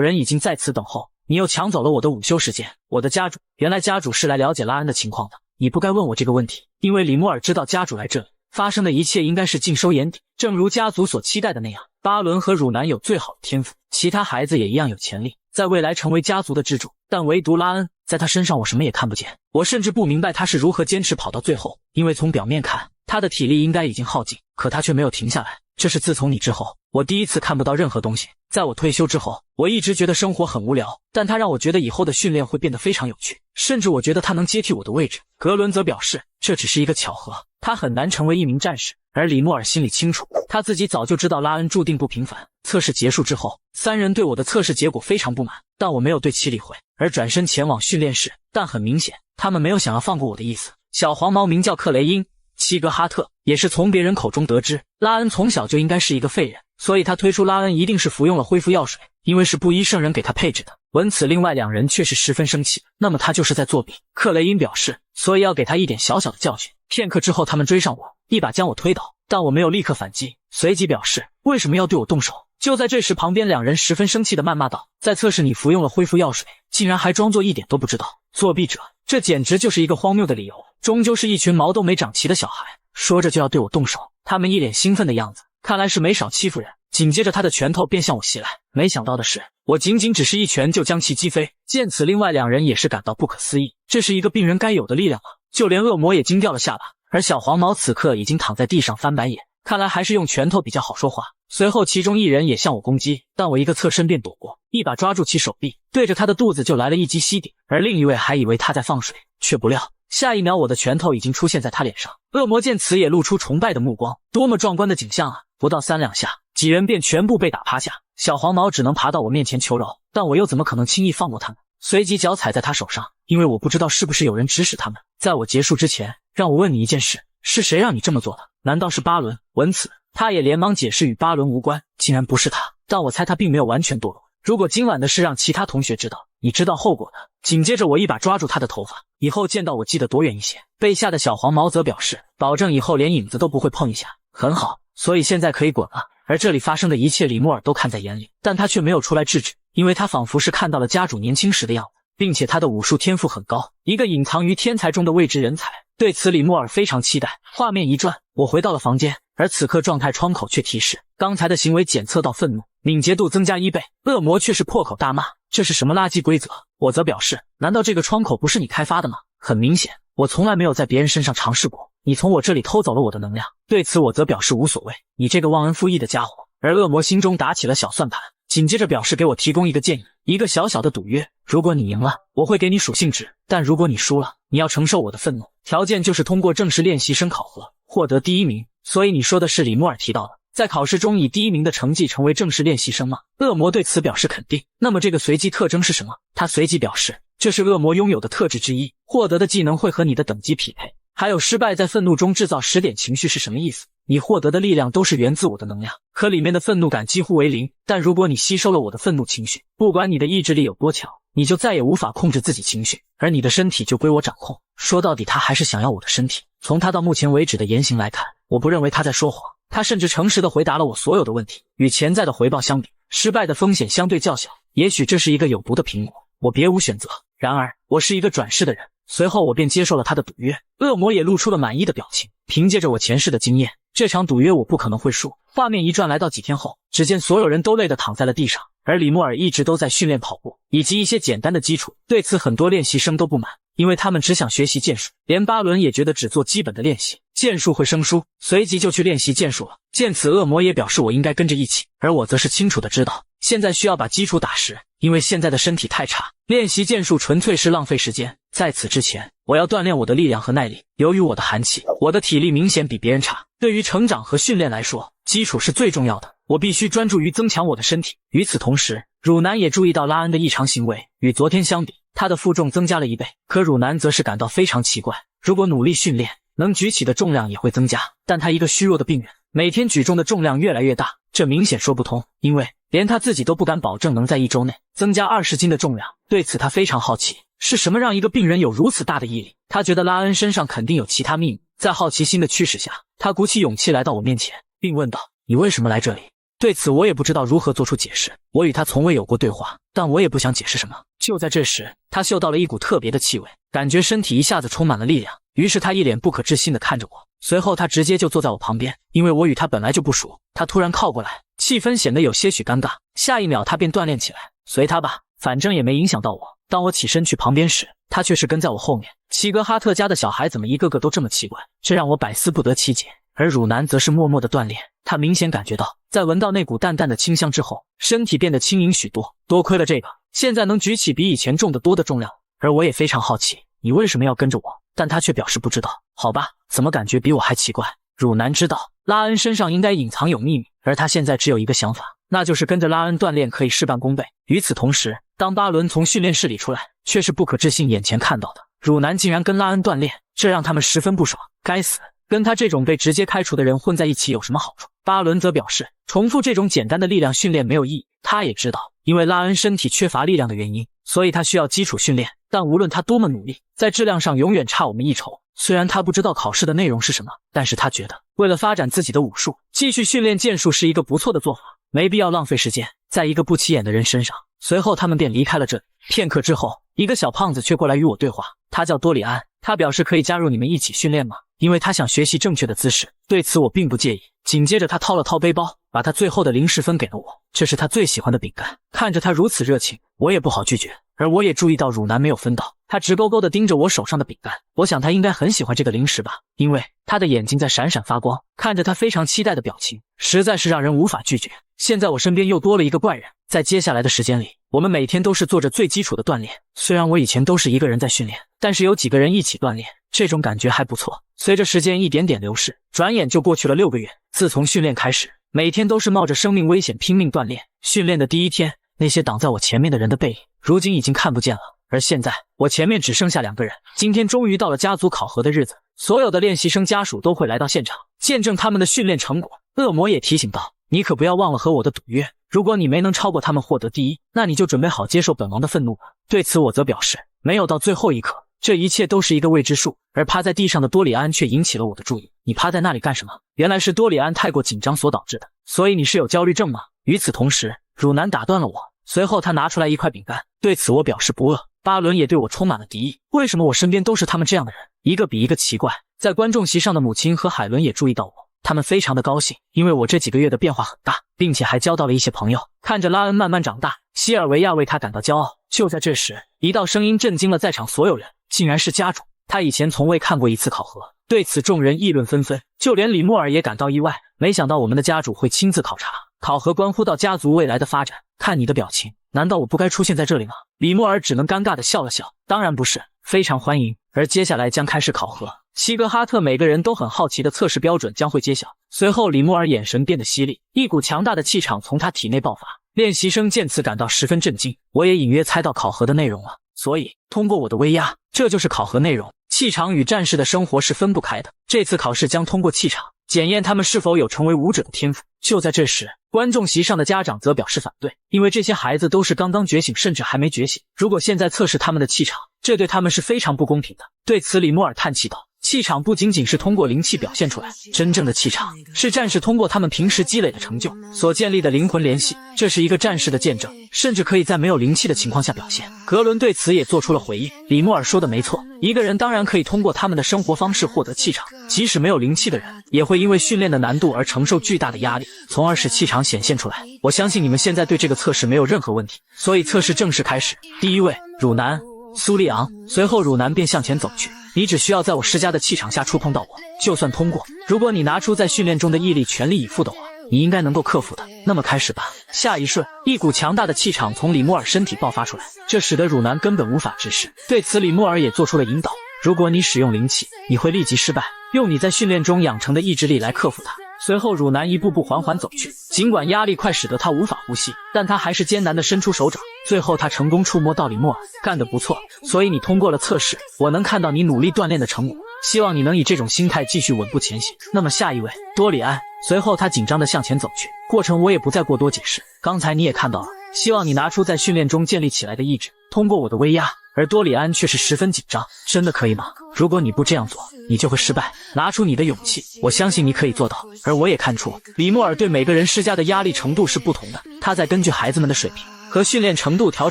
人已经在此等候。你又抢走了我的午休时间。我的家主，原来家主是来了解拉恩的情况的。你不该问我这个问题，因为李木耳知道家主来这里，发生的一切应该是尽收眼底。正如家族所期待的那样，巴伦和汝南有最好的天赋，其他孩子也一样有潜力，在未来成为家族的支柱。但唯独拉恩，在他身上我什么也看不见。我甚至不明白他是如何坚持跑到最后，因为从表面看，他的体力应该已经耗尽，可他却没有停下来。这是自从你之后，我第一次看不到任何东西。在我退休之后，我一直觉得生活很无聊，但他让我觉得以后的训练会变得非常有趣，甚至我觉得他能接替我的位置。格伦则表示，这只是一个巧合，他很难成为一名战士。而李莫尔心里清楚，他自己早就知道拉恩注定不平凡。测试结束之后，三人对我的测试结果非常不满，但我没有对其理会，而转身前往训练室。但很明显，他们没有想要放过我的意思。小黄毛名叫克雷因·齐格哈特，也是从别人口中得知，拉恩从小就应该是一个废人，所以他推出拉恩一定是服用了恢复药水，因为是布衣圣人给他配置的。闻此，另外两人却是十分生气，那么他就是在作弊。克雷因表示，所以要给他一点小小的教训。片刻之后，他们追上我，一把将我推倒，但我没有立刻反击，随即表示为什么要对我动手。就在这时，旁边两人十分生气地谩骂道，在测试你服用了恢复药水，竟然还装作一点都不知道，作弊者，这简直就是一个荒谬的理由。终究是一群毛都没长齐的小孩，说着就要对我动手。他们一脸兴奋的样子，看来是没少欺负人。紧接着他的拳头便向我袭来，没想到的是，我仅只是一拳就将其击飞。见此，另外两人也是感到不可思议，这是一个病人该有的力量吗？就连恶魔也惊掉了下巴，而小黄毛此刻已经躺在地上翻白眼，看来还是用拳头比较好说话。随后其中一人也向我攻击，但我一个侧身便躲过，一把抓住其手臂，对着他的肚子就来了一击膝顶，而另一位还以为他在放水，却不料下一秒我的拳头已经出现在他脸上。恶魔见此也露出崇拜的目光，多么壮观的景象啊！不到3两下，几人便全部被打趴下，小黄毛只能爬到我面前求饶，但我又怎么可能轻易放过他们？随即脚踩在他手上，因为我不知道是不是有人指使他们。在我结束之前，让我问你一件事，是谁让你这么做的？难道是巴伦？闻此，他也连忙解释与巴伦无关，竟然不是他，但我猜他并没有完全堕落。如果今晚的事让其他同学知道，你知道后果的。紧接着我一把抓住他的头发，以后见到我记得躲远一些。被吓的小黄毛则表示，保证以后连影子都不会碰一下。很好，所以现在可以滚了。而这里发生的一切，李莫尔都看在眼里，但他却没有出来制止，因为他仿佛是看到了家主年轻时的样子，并且他的武术天赋很高，一个隐藏于天才中的未知人才。对此，李莫尔非常期待。画面一转，我回到了房间，而此刻状态窗口却提示刚才的行为检测到愤怒，敏捷度增加1倍。恶魔却是破口大骂，这是什么垃圾规则？我则表示，难道这个窗口不是你开发的吗？很明显，我从来没有在别人身上尝试过，你从我这里偷走了我的能量。对此我则表示无所谓，你这个忘恩负义的家伙。而恶魔心中打起了小算盘，紧接着表示给我提供一个建议，一个小小的赌约，如果你赢了，我会给你属性值，但如果你输了，你要承受我的愤怒，条件就是通过正式练习生考核，获得第1名。所以你说的是李莫尔提到的，在考试中以第1名的成绩成为正式练习生吗？恶魔对此表示肯定。那么这个随机特征是什么？他随即表示，这是恶魔拥有的特质之一，获得的技能会和你的等级匹配。还有失败在愤怒中制造10点情绪是什么意思？你获得的力量都是源自我的能量，可里面的愤怒感几乎为0，但如果你吸收了我的愤怒情绪，不管你的意志力有多强，你就再也无法控制自己情绪，而你的身体就归我掌控。说到底，他还是想要我的身体。从他到目前为止的言行来看，我不认为他在说谎，他甚至诚实地回答了我所有的问题。与潜在的回报相比，失败的风险相对较小，也许这是一个有毒的苹果，我别无选择。然而，我是一个转世的人，随后我便接受了他的赌约。恶魔也露出了满意的表情，凭借着我前世的经验，这场赌约我不可能会输。画面一转，来到几天后，只见所有人都累得躺在了地上，而李莫尔一直都在训练跑步以及一些简单的基础。对此很多练习生都不满，因为他们只想学习剑术，连巴伦也觉得只做基本的练习，剑术会生疏，随即就去练习剑术了。见此，恶魔也表示我应该跟着一起，而我则是清楚的知道，现在需要把基础打实，因为现在的身体太差，练习剑术纯粹是浪费时间。在此之前，我要锻炼我的力量和耐力。由于我的寒气，我的体力明显比别人差。对于成长和训练来说，基础是最重要的，我必须专注于增强我的身体。与此同时，汝南也注意到拉恩的异常行为，与昨天相比，他的负重增加了1倍。可汝南则是感到非常奇怪，如果努力训练，能举起的重量也会增加，但他一个虚弱的病人，每天举重的重量越来越大，这明显说不通，因为连他自己都不敢保证能在1周内增加20斤的重量。对此他非常好奇，是什么让一个病人有如此大的毅力？他觉得拉恩身上肯定有其他秘密。在好奇心的驱使下，他鼓起勇气来到我面前，并问道：“你为什么来这里？”对此我也不知道如何做出解释，我与他从未有过对话，但我也不想解释什么。就在这时，他嗅到了一股特别的气味，感觉身体一下子充满了力量，于是他一脸不可置信地看着我，随后他直接就坐在我旁边，因为我与他本来就不熟，他突然靠过来，气氛显得有些许尴尬，下一秒他便锻炼起来，随他吧，反正也没影响到我。当我起身去旁边时，他却是跟在我后面。齐格哈特家的小孩怎么一个个都这么奇怪，这让我百思不得其解。而汝南则是默默的锻炼，他明显感觉到，在闻到那股淡淡的清香之后，身体变得轻盈许多。多亏了这个，现在能举起比以前重得多的重量。而我也非常好奇，你为什么要跟着我？但他却表示不知道。好吧，怎么感觉比我还奇怪？汝南知道拉恩身上应该隐藏有秘密，而他现在只有一个想法，那就是跟着拉恩锻炼可以事半功倍。与此同时，当巴伦从训练室里出来，却是不可置信眼前看到的，汝南竟然跟拉恩锻炼，这让他们十分不爽。该死，跟他这种被直接开除的人混在一起有什么好处？巴伦则表示，重复这种简单的力量训练没有意义。他也知道，因为拉恩身体缺乏力量的原因，所以他需要基础训练，但无论他多么努力，在质量上永远差我们一筹。虽然他不知道考试的内容是什么，但是他觉得为了发展自己的武术，继续训练剑术是一个不错的做法，没必要浪费时间在一个不起眼的人身上。随后他们便离开了这里。片刻之后，一个小胖子却过来与我对话，他叫多里安，他表示可以加入你们一起训练吗？因为他想学习正确的姿势。对此我并不介意。紧接着他掏了掏背包，把他最后的零食分给了我，这是他最喜欢的饼干。看着他如此热情，我也不好拒绝。而我也注意到汝南没有分到，他直勾勾地盯着我手上的饼干。我想他应该很喜欢这个零食吧，因为他的眼睛在闪闪发光，看着他非常期待的表情，实在是让人无法拒绝。现在我身边又多了一个怪人，在接下来的时间里，我们每天都是做着最基础的锻炼。虽然我以前都是一个人在训练，但是有几个人一起锻炼，这种感觉还不错。随着时间一点点流逝，转眼就过去了6个月。自从训练开始，每天都是冒着生命危险拼命锻炼。训练的第一天，那些挡在我前面的人的背影，如今已经看不见了。而现在，我前面只剩下2个人。今天终于到了家族考核的日子，所有的练习生家属都会来到现场，见证他们的训练成果。恶魔也提醒道，你可不要忘了和我的赌约，如果你没能超过他们获得第一，那你就准备好接受本王的愤怒吧。对此我则表示，没有到最后一刻，这一切都是一个未知数。而趴在地上的多里安却引起了我的注意。你趴在那里干什么？原来是多里安太过紧张所导致的。所以你是有焦虑症吗？与此同时，汝南打断了我，随后他拿出来一块饼干。对此我表示不饿。巴伦也对我充满了敌意，为什么我身边都是他们这样的人，一个比一个奇怪。在观众席上的母亲和海伦也注意到我，他们非常的高兴，因为我这几个月的变化很大，并且还交到了一些朋友。看着拉恩慢慢长大，西尔维亚为他感到骄傲。就在这时，一道声音震惊了在场所有人，竟然是家主。他以前从未看过一次考核，对此众人议论纷纷，就连李莫尔也感到意外，没想到我们的家主会亲自考察。考核关乎到家族未来的发展，看你的表情，难道我不该出现在这里吗？李莫尔只能尴尬地笑了笑，当然不是，非常欢迎。而接下来将开始考核，齐格哈特每个人都很好奇的测试标准将会揭晓。随后李莫尔眼神变得犀利，一股强大的气场从他体内爆发，练习生见此感到十分震惊。我也隐约猜到考核的内容了，所以通过我的威压，这就是考核内容。气场与战士的生活是分不开的，这次考试将通过气场检验他们是否有成为武者的天赋。就在这时，观众席上的家长则表示反对，因为这些孩子都是刚刚觉醒，甚至还没觉醒，如果现在测试他们的气场，这对他们是非常不公平的。对此李莫尔叹气道，气场不仅仅是通过灵气表现出来，真正的气场是战士通过他们平时积累的成就所建立的灵魂联系，这是一个战士的见证，甚至可以在没有灵气的情况下表现。格伦对此也做出了回应，李莫尔说的没错，一个人当然可以通过他们的生活方式获得气场，即使没有灵气的人，也会因为训练的难度而承受巨大的压力，从而使气场显现出来。我相信你们现在对这个测试没有任何问题，所以测试正式开始。第一位，汝南、苏利昂。随后汝南便向前走去，你只需要在我施加的气场下触碰到我，就算通过。如果你拿出在训练中的毅力，全力以赴的话，你应该能够克服的。那么开始吧。下一瞬，一股强大的气场从李莫尔身体爆发出来，这使得汝南根本无法直视。对此李莫尔也做出了引导，如果你使用灵气，你会立即失败，用你在训练中养成的意志力来克服它。随后汝南一步步缓缓走去，尽管压力快使得他无法呼吸，但他还是艰难地伸出手掌。最后他成功触摸到李莫尔，干得不错，所以你通过了测试，我能看到你努力锻炼的成果，希望你能以这种心态继续稳步前行。那么下一位，多里安。随后他紧张地向前走去，过程我也不再过多解释，刚才你也看到了，希望你拿出在训练中建立起来的意志，通过我的威压。而多里安却是十分紧张，真的可以吗？如果你不这样做，你就会失败。拿出你的勇气，我相信你可以做到。而我也看出，李莫尔对每个人施加的压力程度是不同的，他在根据孩子们的水平和训练程度调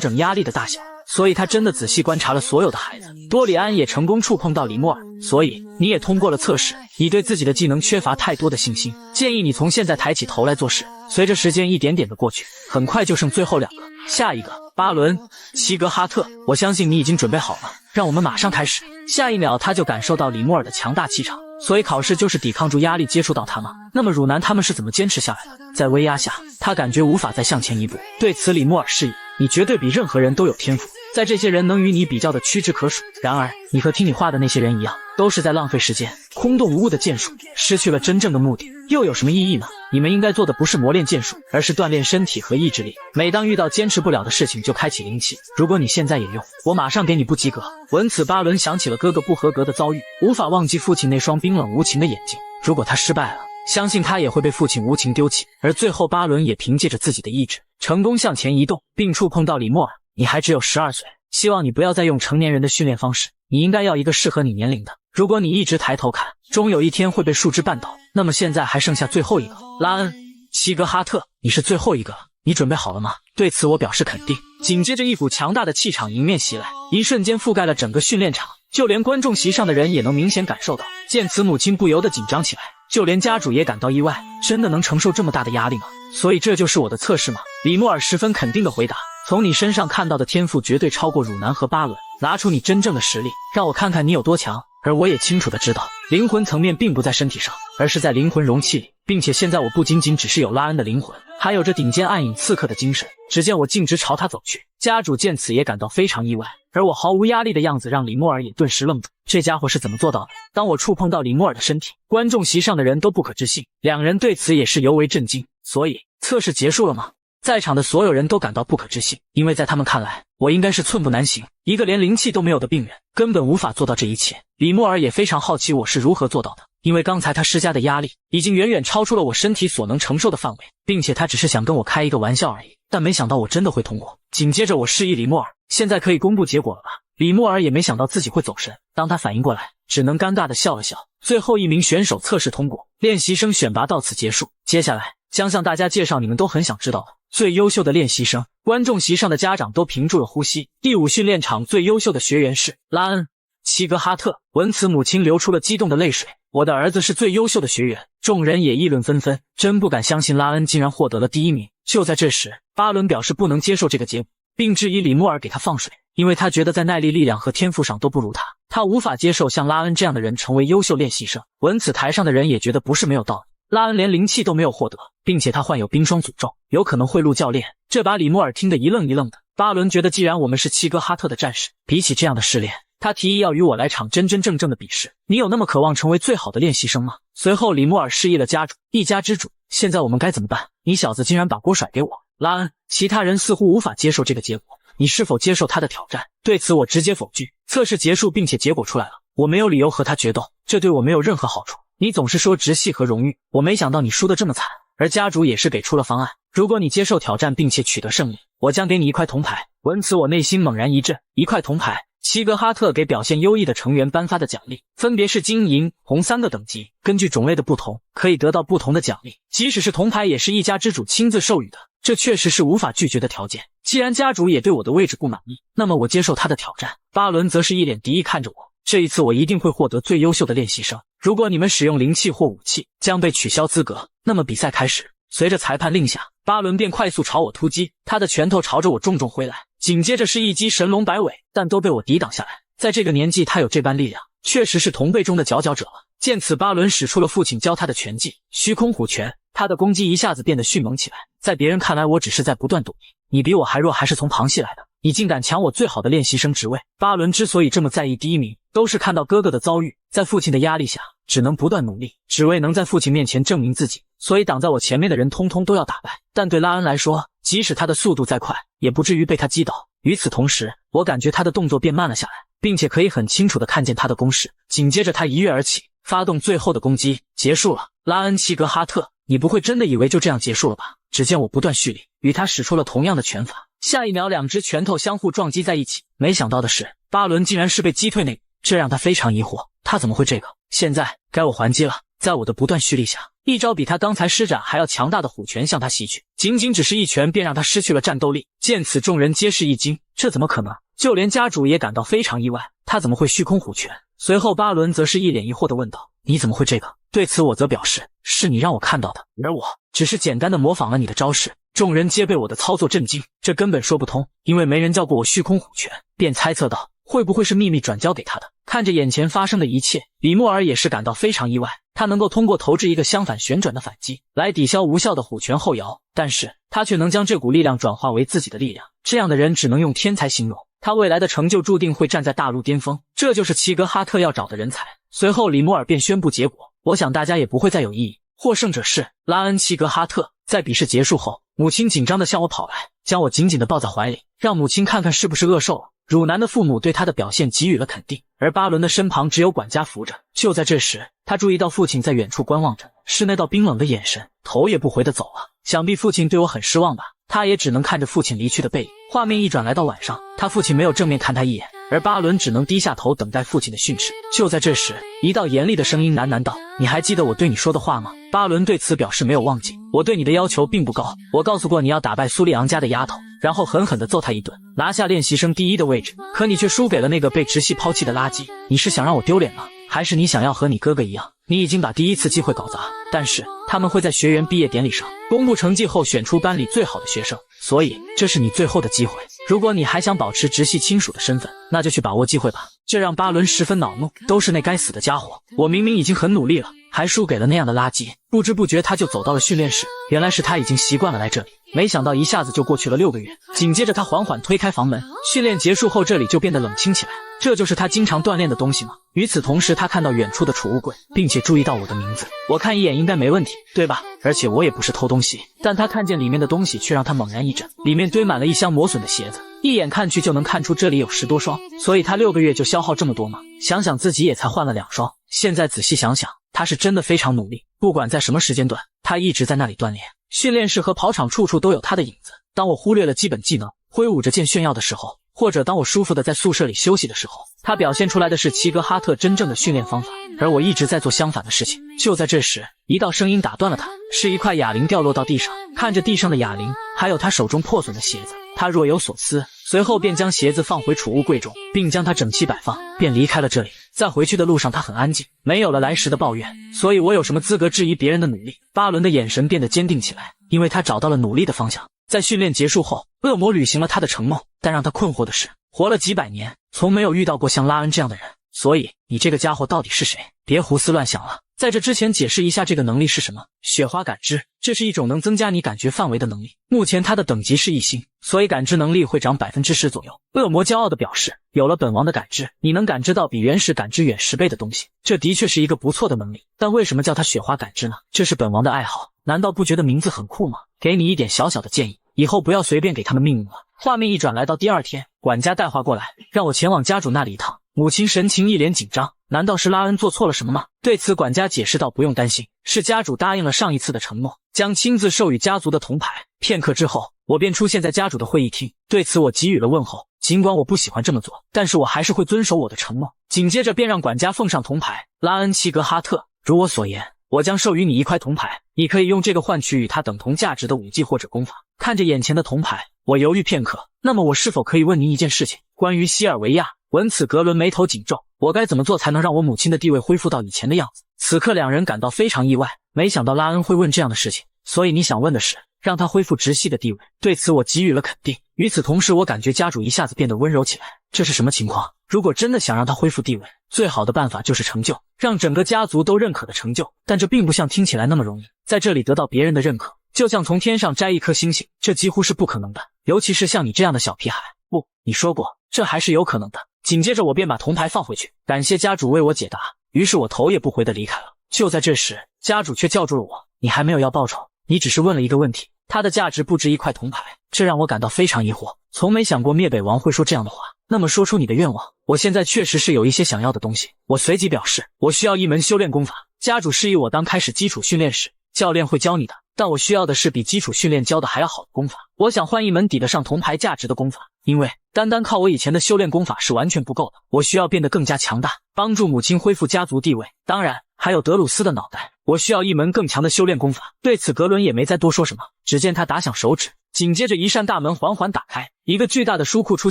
整压力的大小。所以他真的仔细观察了所有的孩子。多里安也成功触碰到李莫尔，所以你也通过了测试。你对自己的技能缺乏太多的信心，建议你从现在抬起头来做事。随着时间一点点的过去，很快就剩最后2个。下一个，巴伦·齐格哈特，我相信你已经准备好了，让我们马上开始。下一秒他就感受到李莫尔的强大气场，所以考试就是抵抗住压力接触到他吗？那么汝南他们是怎么坚持下来的？在威压下，他感觉无法再向前一步。对此李莫尔示意，你绝对比任何人都有天赋，在这些人能与你比较的屈指可数。然而你和听你话的那些人一样，都是在浪费时间，空洞无物的剑术，失去了真正的目的，又有什么意义呢？你们应该做的不是磨练剑术，而是锻炼身体和意志力。每当遇到坚持不了的事情，就开启灵气。如果你现在也用，我马上给你不及格。闻此，巴伦想起了哥哥不合格的遭遇，无法忘记父亲那双冰冷无情的眼睛。如果他失败了，相信他也会被父亲无情丢弃。而最后巴伦也凭借着自己的意志，成功向前移动，并触碰到李莫尔。你还只有12岁，希望你不要再用成年人的训练方式，你应该要一个适合你年龄的。如果你一直抬头看，终有一天会被树枝绊倒。那么现在还剩下最后一个，拉恩·齐格哈特，你是最后一个了，你准备好了吗？对此我表示肯定。紧接着一股强大的气场迎面袭来，一瞬间覆盖了整个训练场，就连观众席上的人也能明显感受到。见此，母亲不由得紧张起来，就连家主也感到意外，真的能承受这么大的压力吗？所以这就是我的测试吗？李莫尔十分肯定地回答，从你身上看到的天赋绝对超过汝南和巴伦，拿出你真正的实力，让我看看你有多强。而我也清楚地知道，灵魂层面并不在身体上，而是在灵魂容器里，并且现在我不仅仅只是有拉恩的灵魂，还有着顶尖暗影刺客的精神。只见我径直朝他走去，家主见此也感到非常意外，而我毫无压力的样子让李莫尔也顿时愣住，这家伙是怎么做到的？当我触碰到李莫尔的身体，观众席上的人都不可置信，两人对此也是尤为震惊。所以测试结束了吗？在场的所有人都感到不可置信，因为在他们看来，我应该是寸步难行，一个连灵气都没有的病人，根本无法做到这一切。李莫尔也非常好奇我是如何做到的，因为刚才他施加的压力已经远远超出了我身体所能承受的范围，并且他只是想跟我开一个玩笑而已，但没想到我真的会通过。紧接着我示意李莫尔，现在可以公布结果了吧？李莫尔也没想到自己会走神，当他反应过来，只能尴尬地笑了笑。最后一名选手测试通过，练习生选拔到此结束。接下来将向大家介绍你们都很想知道的最优秀的练习生。观众席上的家长都屏住了呼吸。第5训练场最优秀的学员是拉恩·齐格哈特。闻此，母亲流出了激动的泪水。我的儿子是最优秀的学员。众人也议论纷纷，真不敢相信拉恩竟然获得了第1名。就在这时，巴伦表示不能接受这个结果，并质疑李莫尔给他放水，因为他觉得在耐力、力量和天赋上都不如他，他无法接受像拉恩这样的人成为优秀练习生。闻此，台上的人也觉得不是没有道理。拉恩连灵气都没有获得，并且他患有冰霜诅咒，有可能贿赂教练，这把李莫尔听得一愣一愣的。巴伦觉得既然我们是齐格哈特的战士，比起这样的试炼，他提议要与我来场真真正正的比试。你有那么渴望成为最好的练习生吗？随后李莫尔示意了家主，一家之主，现在我们该怎么办？你小子竟然把锅甩给我。拉恩，其他人似乎无法接受这个结果，你是否接受他的挑战？对此我直接否拒。测试结束并且结果出来了，我没有理由和他决斗，这对我没有任何好处。你总是说直系和荣誉，我没想到你输得这么惨。而家主也是给出了方案，如果你接受挑战并且取得胜利，我将给你1块铜牌。闻此我内心猛然一震，1块铜牌。齐格哈特给表现优异的成员颁发的奖励分别是金、银、红3个等级，根据种类的不同可以得到不同的奖励，即使是铜牌也是一家之主亲自授予的，这确实是无法拒绝的条件。既然家主也对我的位置不满意，那么我接受他的挑战。巴伦则是一脸敌意看着我，这一次我一定会获得最优秀的练习生。如果你们使用灵气或武器，将被取消资格。那么比赛开始。随着裁判令下，巴伦便快速朝我突击，他的拳头朝着我重重挥来，紧接着是一击神龙摆尾，但都被我抵挡下来。在这个年纪他有这般力量，确实是同辈中的佼佼者了。见此，巴伦使出了父亲教他的拳技虚空虎拳，他的攻击一下子变得迅猛起来。在别人看来，我只是在不断赌你比我还弱，还是从旁系来的，你竟敢抢我最好的练习生职位。巴伦之所以这么在意第1名，都是看到哥哥的遭遇，在父亲的压力下只能不断努力，只为能在父亲面前证明自己，所以挡在我前面的人通通都要打败。但对拉恩来说，即使他的速度再快，也不至于被他击倒。与此同时，我感觉他的动作变慢了下来，并且可以很清楚地看见他的攻势。紧接着他一跃而起，发动最后的攻击。结束了。拉恩·齐格哈特，你不会真的以为就这样结束了吧？只见我不断蓄力，与他使出了同样的拳法。下一秒2只拳头相互撞击在一起，没想到的是，巴伦竟然是被击退那个，这让他非常疑惑，他怎么会这个？现在该我还击了。在我的不断蓄力下，一招比他刚才施展还要强大的虎拳向他袭去，仅仅只是一拳便让他失去了战斗力。见此，众人皆是一惊，这怎么可能？就连家主也感到非常意外，他怎么会虚空虎拳？随后巴伦则是一脸疑惑地问道：你怎么会这个？对此我则表示，是你让我看到的，而我只是简单的模仿了你的招式。众人皆被我的操作震惊，这根本说不通，因为没人教过我虚空虎拳，便猜测道会不会是秘密转交给他的。看着眼前发生的一切，李莫尔也是感到非常意外，他能够通过投掷一个相反旋转的反击来抵消无效的虎拳后摇，但是他却能将这股力量转化为自己的力量，这样的人只能用天才形容，他未来的成就注定会站在大陆巅峰，这就是齐格哈特要找的人才。随后李莫尔便宣布结果，我想大家也不会再有异议，获胜者是拉恩·齐格哈特。在比试结束后，母亲紧张地向我跑来，将我紧紧地抱在怀里，让母亲看看是不是饿瘦了。汝南的父母对他的表现给予了肯定，而巴伦的身旁只有管家扶着。就在这时，他注意到父亲在远处观望着，是那道冰冷的眼神，头也不回地走了。想必父亲对我很失望吧，他也只能看着父亲离去的背影。画面一转来到晚上，他父亲没有正面看他一眼，而巴伦只能低下头等待父亲的训斥。就在这时，一道严厉的声音喃喃道：你还记得我对你说的话吗？巴伦对此表示没有忘记，我对你的要求并不高，我告诉过你要打败苏利昂家的丫头，然后狠狠地揍他一顿，拿下练习生第一的位置，可你却输给了那个被直系抛弃的垃圾。你是想让我丢脸吗？还是你想要和你哥哥一样，你已经把第一次机会搞砸，但是他们会在学员毕业典礼上公布成绩后选出班里最好的学生，所以这是你最后的机会。如果你还想保持直系亲属的身份，那就去把握机会吧。这让巴伦十分恼怒，都是那该死的家伙，我明明已经很努力了，还输给了那样的垃圾。不知不觉他就走到了训练室，原来是他已经习惯了来这里，没想到一下子就过去了6个月。紧接着他缓缓推开房门，训练结束后这里就变得冷清起来，这就是他经常锻炼的东西吗？与此同时，他看到远处的储物柜，并且注意到我的名字，我看一眼应该没问题，对吧？而且我也不是偷东西，但他看见里面的东西却让他猛然一震，里面堆满了一箱磨损的鞋子，一眼看去就能看出这里有10多双，所以他6个月就消耗这么多吗？想想自己也才换了2双，现在仔细想想，他是真的非常努力，不管在什么时间段，他一直在那里锻炼。训练室和跑场处处都有他的影子，当我忽略了基本技能，挥舞着剑炫耀的时候，或者当我舒服的在宿舍里休息的时候，他表现出来的是齐格哈特真正的训练方法，而我一直在做相反的事情。就在这时，一道声音打断了他，是一块哑铃掉落到地上，看着地上的哑铃，还有他手中破损的鞋子，他若有所思，随后便将鞋子放回储物柜中，并将它整齐摆放，便离开了这里。在回去的路上，他很安静，没有了来时的抱怨，所以我有什么资格质疑别人的努力？巴伦的眼神变得坚定起来，因为他找到了努力的方向。在训练结束后，恶魔履行了他的承诺，但让他困惑的是，活了几百年，从没有遇到过像拉恩这样的人。所以，你这个家伙到底是谁？别胡思乱想了。在这之前解释一下这个能力是什么。雪花感知，这是一种能增加你感觉范围的能力，目前它的等级是1星，所以感知能力会涨 10% 左右。恶魔骄傲地表示，有了本王的感知，你能感知到比原始感知远10倍的东西，这的确是一个不错的能力，但为什么叫它雪花感知呢？这是本王的爱好，难道不觉得名字很酷吗？给你一点小小的建议，以后不要随便给他们命名了。画面一转来到第2天，管家带话过来，让我前往家主那里一趟。母亲神情一脸紧张，难道是拉恩做错了什么吗？对此管家解释道，不用担心，是家主答应了上一次的承诺，将亲自授予家族的铜牌。片刻之后，我便出现在家主的会议厅，对此我给予了问候，尽管我不喜欢这么做，但是我还是会遵守我的承诺。紧接着便让管家奉上铜牌，拉恩·齐格哈特，如我所言，我将授予你1块铜牌，你可以用这个换取与它等同价值的武技或者功法。看着眼前的铜牌，我犹豫片刻，那么我是否可以问您一件事情，关于西尔维亚？闻此，格伦眉头紧皱，我该怎么做才能让我母亲的地位恢复到以前的样子？此刻两人感到非常意外，没想到拉恩会问这样的事情，所以你想问的是让他恢复直系的地位。对此我给予了肯定。与此同时，我感觉家主一下子变得温柔起来，这是什么情况？如果真的想让他恢复地位，最好的办法就是成就，让整个家族都认可的成就，但这并不像听起来那么容易，在这里得到别人的认可，就像从天上摘一颗星星，这几乎是不可能的，尤其是像你这样的小屁孩。不，你说过，这还是有可能的。紧接着我便把铜牌放回去，感谢家主为我解答，于是我头也不回地离开了。就在这时，家主却叫住了我，你还没有要报酬，你只是问了一个问题，它的价值不值1块铜牌，这让我感到非常疑惑，从没想过灭北王会说这样的话。那么说出你的愿望，我现在确实是有一些想要的东西。我随即表示，我需要一门修炼功法，家主示意我当开始基础训练时，教练会教你的，但我需要的是比基础训练教的还要好的功法。我想换一门抵得上铜牌价值的功法，因为单单靠我以前的修炼功法是完全不够的，我需要变得更加强大。帮助母亲恢复家族地位，当然还有德鲁斯的脑袋。我需要一门更强的修炼功法。对此格伦也没再多说什么，只见他打响手指，紧接着一扇大门缓缓打开，一个巨大的书库出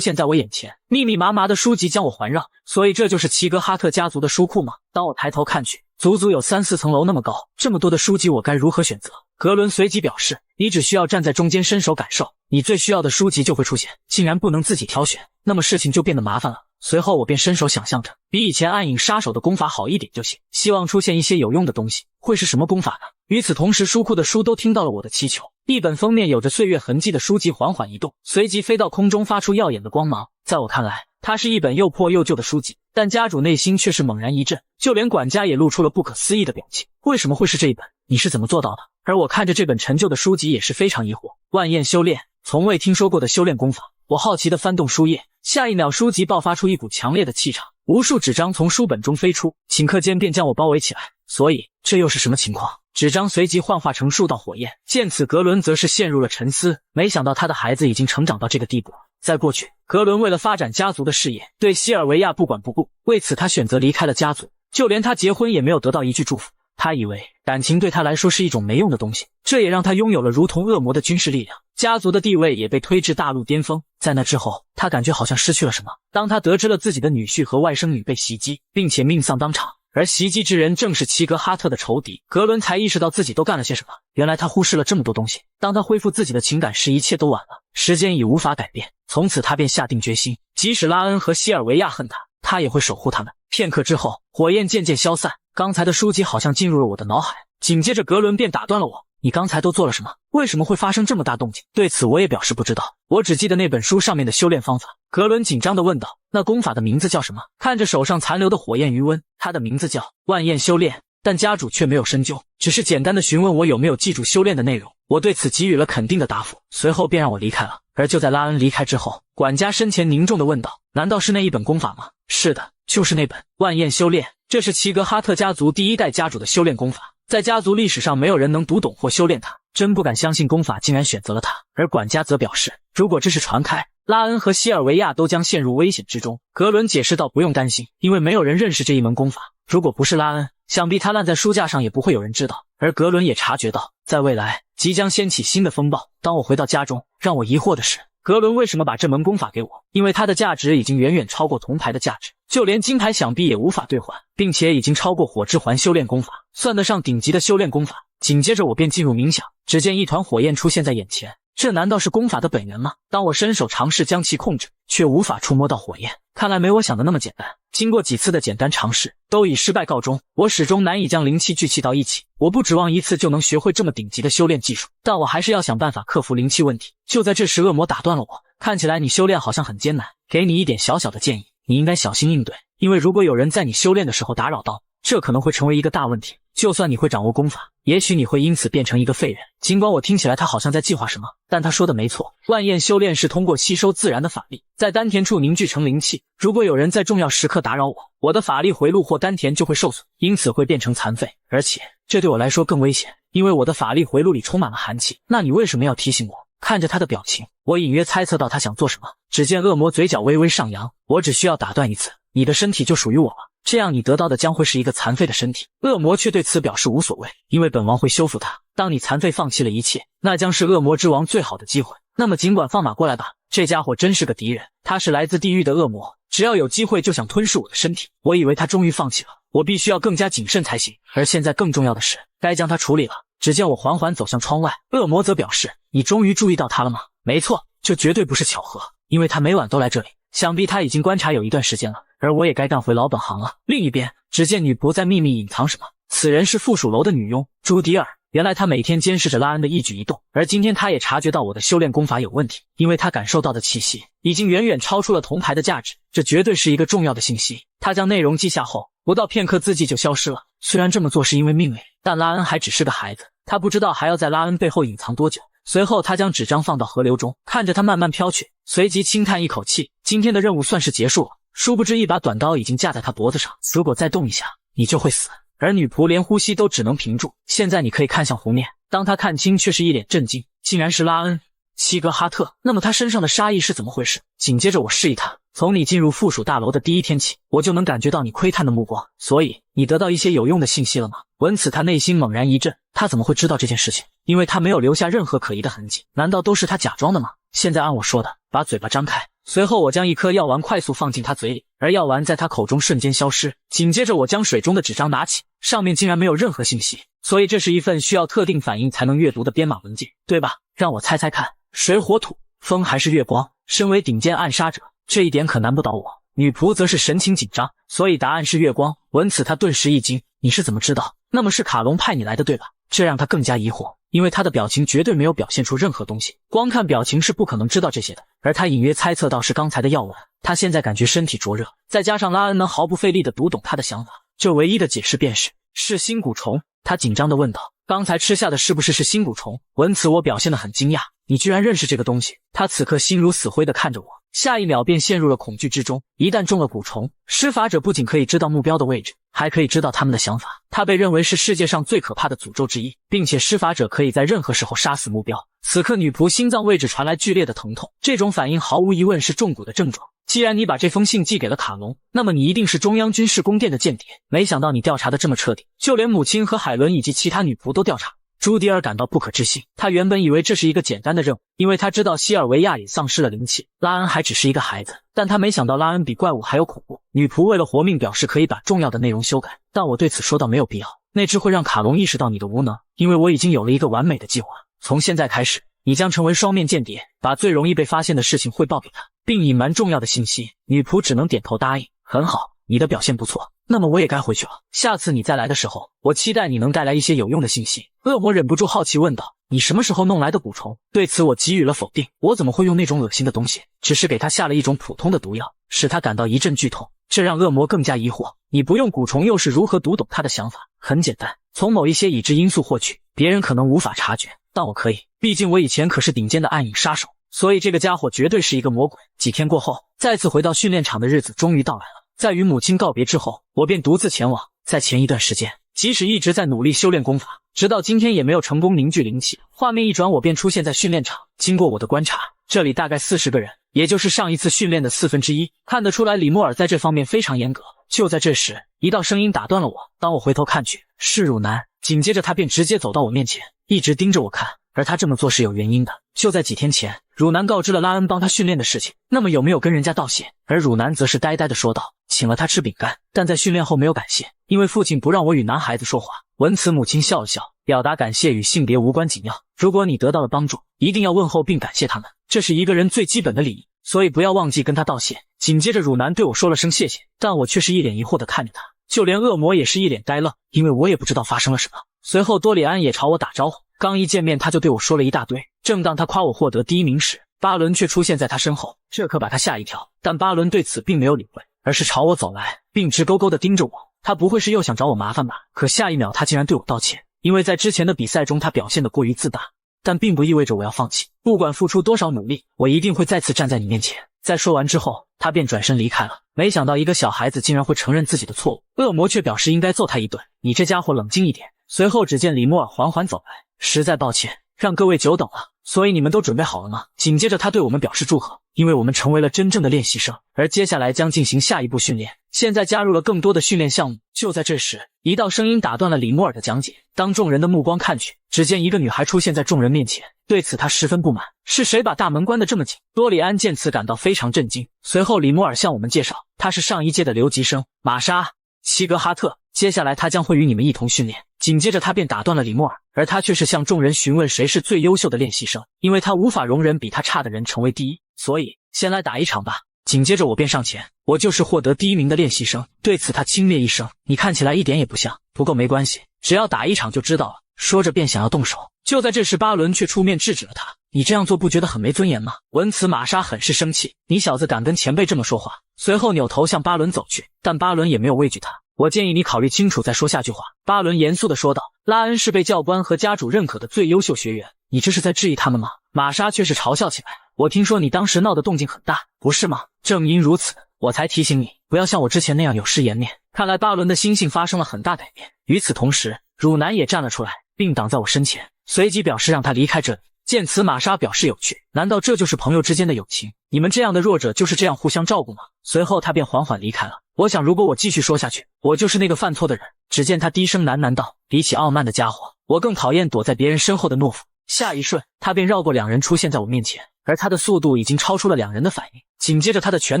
现在我眼前，密密麻麻的书籍将我环绕。所以这就是齐格哈特家族的书库吗？当我抬头看去，足足有3、4层楼那么高，这么多的书籍我该如何选择？格伦随即表示，你只需要站在中间伸手感受，你最需要的书籍就会出现。竟然不能自己挑选，那么事情就变得麻烦了。随后我便伸手想象着，比以前暗影杀手的功法好一点就行，希望出现一些有用的东西。会是什么功法呢？与此同时，书库的书都听到了我的祈求，一本封面有着岁月痕迹的书籍缓缓移动，随即飞到空中，发出耀眼的光芒。在我看来，它是一本又破又旧的书籍，但家主内心却是猛然一震，就连管家也露出了不可思议的表情。为什么会是这一本？你是怎么做到的？而我看着这本陈旧的书籍也是非常疑惑。万焰修炼，从未听说过的修炼功法。我好奇地翻动书页，下一秒书籍爆发出一股强烈的气场，无数纸张从书本中飞出，顷刻间便将我包围起来。所以这又是什么情况？纸张随即幻化成数道火焰。见此，格伦则是陷入了沉思，没想到他的孩子已经成长到这个地步。在过去，格伦为了发展家族的事业，对西尔维亚不管不顾，为此他选择离开了家族，就连他结婚也没有得到一句祝福。他以为感情对他来说是一种没用的东西，这也让他拥有了如同恶魔的军事力量，家族的地位也被推至大陆巅峰。在那之后，他感觉好像失去了什么。当他得知了自己的女婿和外甥女被袭击，并且命丧当场，而袭击之人正是齐格哈特的仇敌，格伦才意识到自己都干了些什么。原来他忽视了这么多东西。当他恢复自己的情感时，一切都晚了，时间已无法改变。从此他便下定决心，即使拉恩和西尔维亚恨他，他也会守护他们。片刻之后，火焰渐渐消散，刚才的书籍好像进入了我的脑海。紧接着格伦便打断了我，你刚才都做了什么？为什么会发生这么大动静？对此我也表示不知道，我只记得那本书上面的修炼方法。格伦紧张地问道，那功法的名字叫什么？看着手上残留的火焰余温，它的名字叫万焰修炼。但家主却没有深究，只是简单的询问我有没有记住修炼的内容。我对此给予了肯定的答复，随后便让我离开了。而就在拉恩离开之后，管家身前凝重地问道，难道是那一本功法吗？是的，就是那本万焰修炼，这是齐格哈特家族第1代家主的修炼功法，在家族历史上没有人能读懂或修炼它，真不敢相信功法竟然选择了它。而管家则表示，如果这是传开，拉恩和西尔维亚都将陷入危险之中。格伦解释道，不用担心，因为没有人认识这一门功法，如果不是拉恩，想必他烂在书架上也不会有人知道。而格伦也察觉到，在未来即将掀起新的风暴。当我回到家中，让我疑惑的是，格伦为什么把这门功法给我？因为它的价值已经远远超过铜牌的价值，就连金牌想必也无法兑换，并且已经超过火之环修炼功法，算得上顶级的修炼功法。紧接着我便进入冥想，只见一团火焰出现在眼前，这难道是功法的本源吗？当我伸手尝试将其控制，却无法触摸到火焰，看来没我想的那么简单。经过几次的简单尝试，都以失败告终。我始终难以将灵气聚气到一起，我不指望一次就能学会这么顶级的修炼技术，但我还是要想办法克服灵气问题。就在这时，恶魔打断了我，看起来你修炼好像很艰难，给你一点小小的建议，你应该小心应对，因为如果有人在你修炼的时候打扰到，这可能会成为一个大问题。就算你会掌握功法，也许你会因此变成一个废人。尽管我听起来他好像在计划什么，但他说的没错，万焰修炼是通过吸收自然的法力，在丹田处凝聚成灵气。如果有人在重要时刻打扰我，我的法力回路或丹田就会受损，因此会变成残废。而且这对我来说更危险，因为我的法力回路里充满了寒气。那你为什么要提醒我？看着他的表情，我隐约猜测到他想做什么。只见恶魔嘴角微微上扬，我只需要打断一次，你的身体就属于我了，这样你得到的将会是一个残废的身体。恶魔却对此表示无所谓，因为本王会修复它。当你残废放弃了一切，那将是恶魔之王最好的机会。那么尽管放马过来吧，这家伙真是个敌人，他是来自地狱的恶魔，只要有机会就想吞噬我的身体。我以为他终于放弃了，我必须要更加谨慎才行。而现在更重要的是，该将他处理了。只见我缓缓走向窗外，恶魔则表示，你终于注意到他了吗？没错，这绝对不是巧合，因为他每晚都来这里，想必他已经观察有一段时间了，而我也该干回老本行了。另一边，只见女仆在秘密隐藏什么，此人是附属楼的女佣朱迪尔。原来她每天监视着拉恩的一举一动，而今天她也察觉到我的修炼功法有问题，因为她感受到的气息已经远远超出了铜牌的价值，这绝对是一个重要的信息。她将内容记下后，不到片刻字迹就消失了。虽然这么做是因为命令，但拉恩还只是个孩子，他不知道还要在拉恩背后隐藏多久。随后他将纸张放到河流中，看着它慢慢飘去，随即轻叹一口气，今天的任务算是结束了。殊不知一把短刀已经架在他脖子上，如果再动一下，你就会死。而女仆连呼吸都只能屏住。现在你可以看向湖面，当他看清却是一脸震惊，竟然是拉恩齐格哈特。那么他身上的杀意是怎么回事？紧接着我示意他从你进入附属大楼的第一天起，我就能感觉到你窥探的目光，所以你得到一些有用的信息了吗？”闻此，他内心猛然一震，他怎么会知道这件事情？因为他没有留下任何可疑的痕迹，难道都是他假装的吗？现在按我说的，把嘴巴张开。随后我将一颗药丸快速放进他嘴里，而药丸在他口中瞬间消失。紧接着我将水中的纸张拿起，上面竟然没有任何信息，所以这是一份需要特定反应才能阅读的编码文件，对吧？让我猜猜看，水火土风还是月光？身为顶尖暗杀者，这一点可难不倒我。女仆则是神情紧张，所以答案是月光。闻此他顿时一惊，你是怎么知道？那么是卡隆派你来的对吧？这让他更加疑惑，因为他的表情绝对没有表现出任何东西，光看表情是不可能知道这些的。而他隐约猜测到是刚才的药丸，他现在感觉身体灼热，再加上拉恩能毫不费力地读懂他的想法，这唯一的解释便是新蛊虫。他紧张地问道：“刚才吃下的是不是新蛊虫？”闻此我表现得很惊讶，你居然认识这个东西？他此刻心如死灰地看着我，下一秒便陷入了恐惧之中。一旦中了蛊虫，施法者不仅可以知道目标的位置，还可以知道他们的想法。他被认为是世界上最可怕的诅咒之一，并且施法者可以在任何时候杀死目标。此刻女仆心脏位置传来剧烈的疼痛，这种反应毫无疑问是中蛊的症状。既然你把这封信寄给了卡隆，那么你一定是中央军事宫殿的间谍。没想到你调查的这么彻底，就连母亲和海伦以及其他女仆都调查。朱迪尔感到不可置信，他原本以为这是一个简单的任务，因为他知道西尔维亚也丧失了灵气，拉恩还只是一个孩子，但他没想到拉恩比怪物还要恐怖。女仆为了活命表示可以把重要的内容修改，但我对此说道没有必要，那只会让卡隆意识到你的无能，因为我已经有了一个完美的计划。从现在开始，你将成为双面间谍，把最容易被发现的事情汇报给他，并隐瞒重要的信息。女仆只能点头答应。很好，你的表现不错，那么我也该回去了。下次你再来的时候，我期待你能带来一些有用的信息。恶魔忍不住好奇问道：“你什么时候弄来的蛊虫？”对此我给予了否定，我怎么会用那种恶心的东西？只是给他下了一种普通的毒药，使他感到一阵剧痛。这让恶魔更加疑惑，你不用蛊虫又是如何读懂他的想法？很简单，从某一些已知因素获取，别人可能无法察觉，但我可以，毕竟我以前可是顶尖的暗影杀手，所以这个家伙绝对是一个魔鬼。几天过后，再次回到训练场的日子终于到来了。在与母亲告别之后，我便独自前往。在前一段时间，即使一直在努力修炼功法，直到今天也没有成功凝聚灵气。画面一转，我便出现在训练场。经过我的观察，这里大概40个人，也就是上一次训练的1/4。看得出来，李莫尔在这方面非常严格。就在这时，一道声音打断了我。当我回头看去，是汝南。紧接着他便直接走到我面前，一直盯着我看。而他这么做是有原因的。就在几天前，汝南告知了拉恩帮他训练的事情，那么有没有跟人家道谢？而汝南则是呆呆地说道：“请了他吃饼干，但在训练后没有感谢，因为父亲不让我与男孩子说话。”闻此，母亲笑了笑，表达感谢与性别无关紧要。如果你得到了帮助，一定要问候并感谢他们，这是一个人最基本的礼仪，所以不要忘记跟他道谢。紧接着，汝南对我说了声谢谢，但我却是一脸疑惑地看着他，就连恶魔也是一脸呆愣，因为我也不知道发生了什么。随后多里安也朝我打招呼，刚一见面他就对我说了一大堆。正当他夸我获得第1名时，巴伦却出现在他身后，这可把他吓一跳。但巴伦对此并没有理会，而是朝我走来，并直勾勾地盯着我。他不会是又想找我麻烦吧？可下一秒他竟然对我道歉，因为在之前的比赛中他表现得过于自大，但并不意味着我要放弃，不管付出多少努力，我一定会再次站在你面前。在说完之后，他便转身离开了。没想到一个小孩子竟然会承认自己的错误，恶魔却表示应该揍他一顿。你这家伙冷静一点。随后只见李莫尔缓缓走来，实在抱歉，让各位久等了。所以你们都准备好了吗？紧接着他对我们表示祝贺，因为我们成为了真正的练习生，而接下来将进行下一步训练。现在加入了更多的训练项目。就在这时，一道声音打断了李莫尔的讲解。当众人的目光看去，只见一个女孩出现在众人面前。对此他十分不满，是谁把大门关得这么紧？多里安见此感到非常震惊。随后李莫尔向我们介绍，他是上一届的留级生玛莎·齐格哈特，接下来他将会与你们一同训练。紧接着他便打断了李莫尔，而他却是向众人询问谁是最优秀的练习生，因为他无法容忍比他差的人成为第一，所以先来打一场吧。紧接着我便上前，我就是获得第1名的练习生。对此他轻蔑一声，你看起来一点也不像，不过没关系，只要打一场就知道了。说着便想要动手，就在这时巴伦却出面制止了他，你这样做不觉得很没尊严吗？闻此玛莎很是生气，你小子敢跟前辈这么说话。随后扭头向巴伦走去，但巴伦也没有畏惧他，我建议你考虑清楚再说下句话。巴伦严肃地说道，拉恩是被教官和家主认可的最优秀学员，你这是在质疑他们吗？玛莎却是嘲笑起来，我听说你当时闹的动静很大，不是吗？正因如此，我才提醒你不要像我之前那样有失颜面。看来巴伦的心性发生了很大改变。与此同时，汝南也站了出来，并挡在我身前，随即表示让他离开这里。见此，玛莎表示有趣，难道这就是朋友之间的友情？你们这样的弱者就是这样互相照顾吗？随后他便缓缓离开了。我想如果我继续说下去，我就是那个犯错的人。只见他低声喃喃道，比起傲慢的家伙，我更讨厌躲在别人身后的懦夫。下一瞬，他便绕过两人出现在我面前，而他的速度已经超出了两人的反应。紧接着他的拳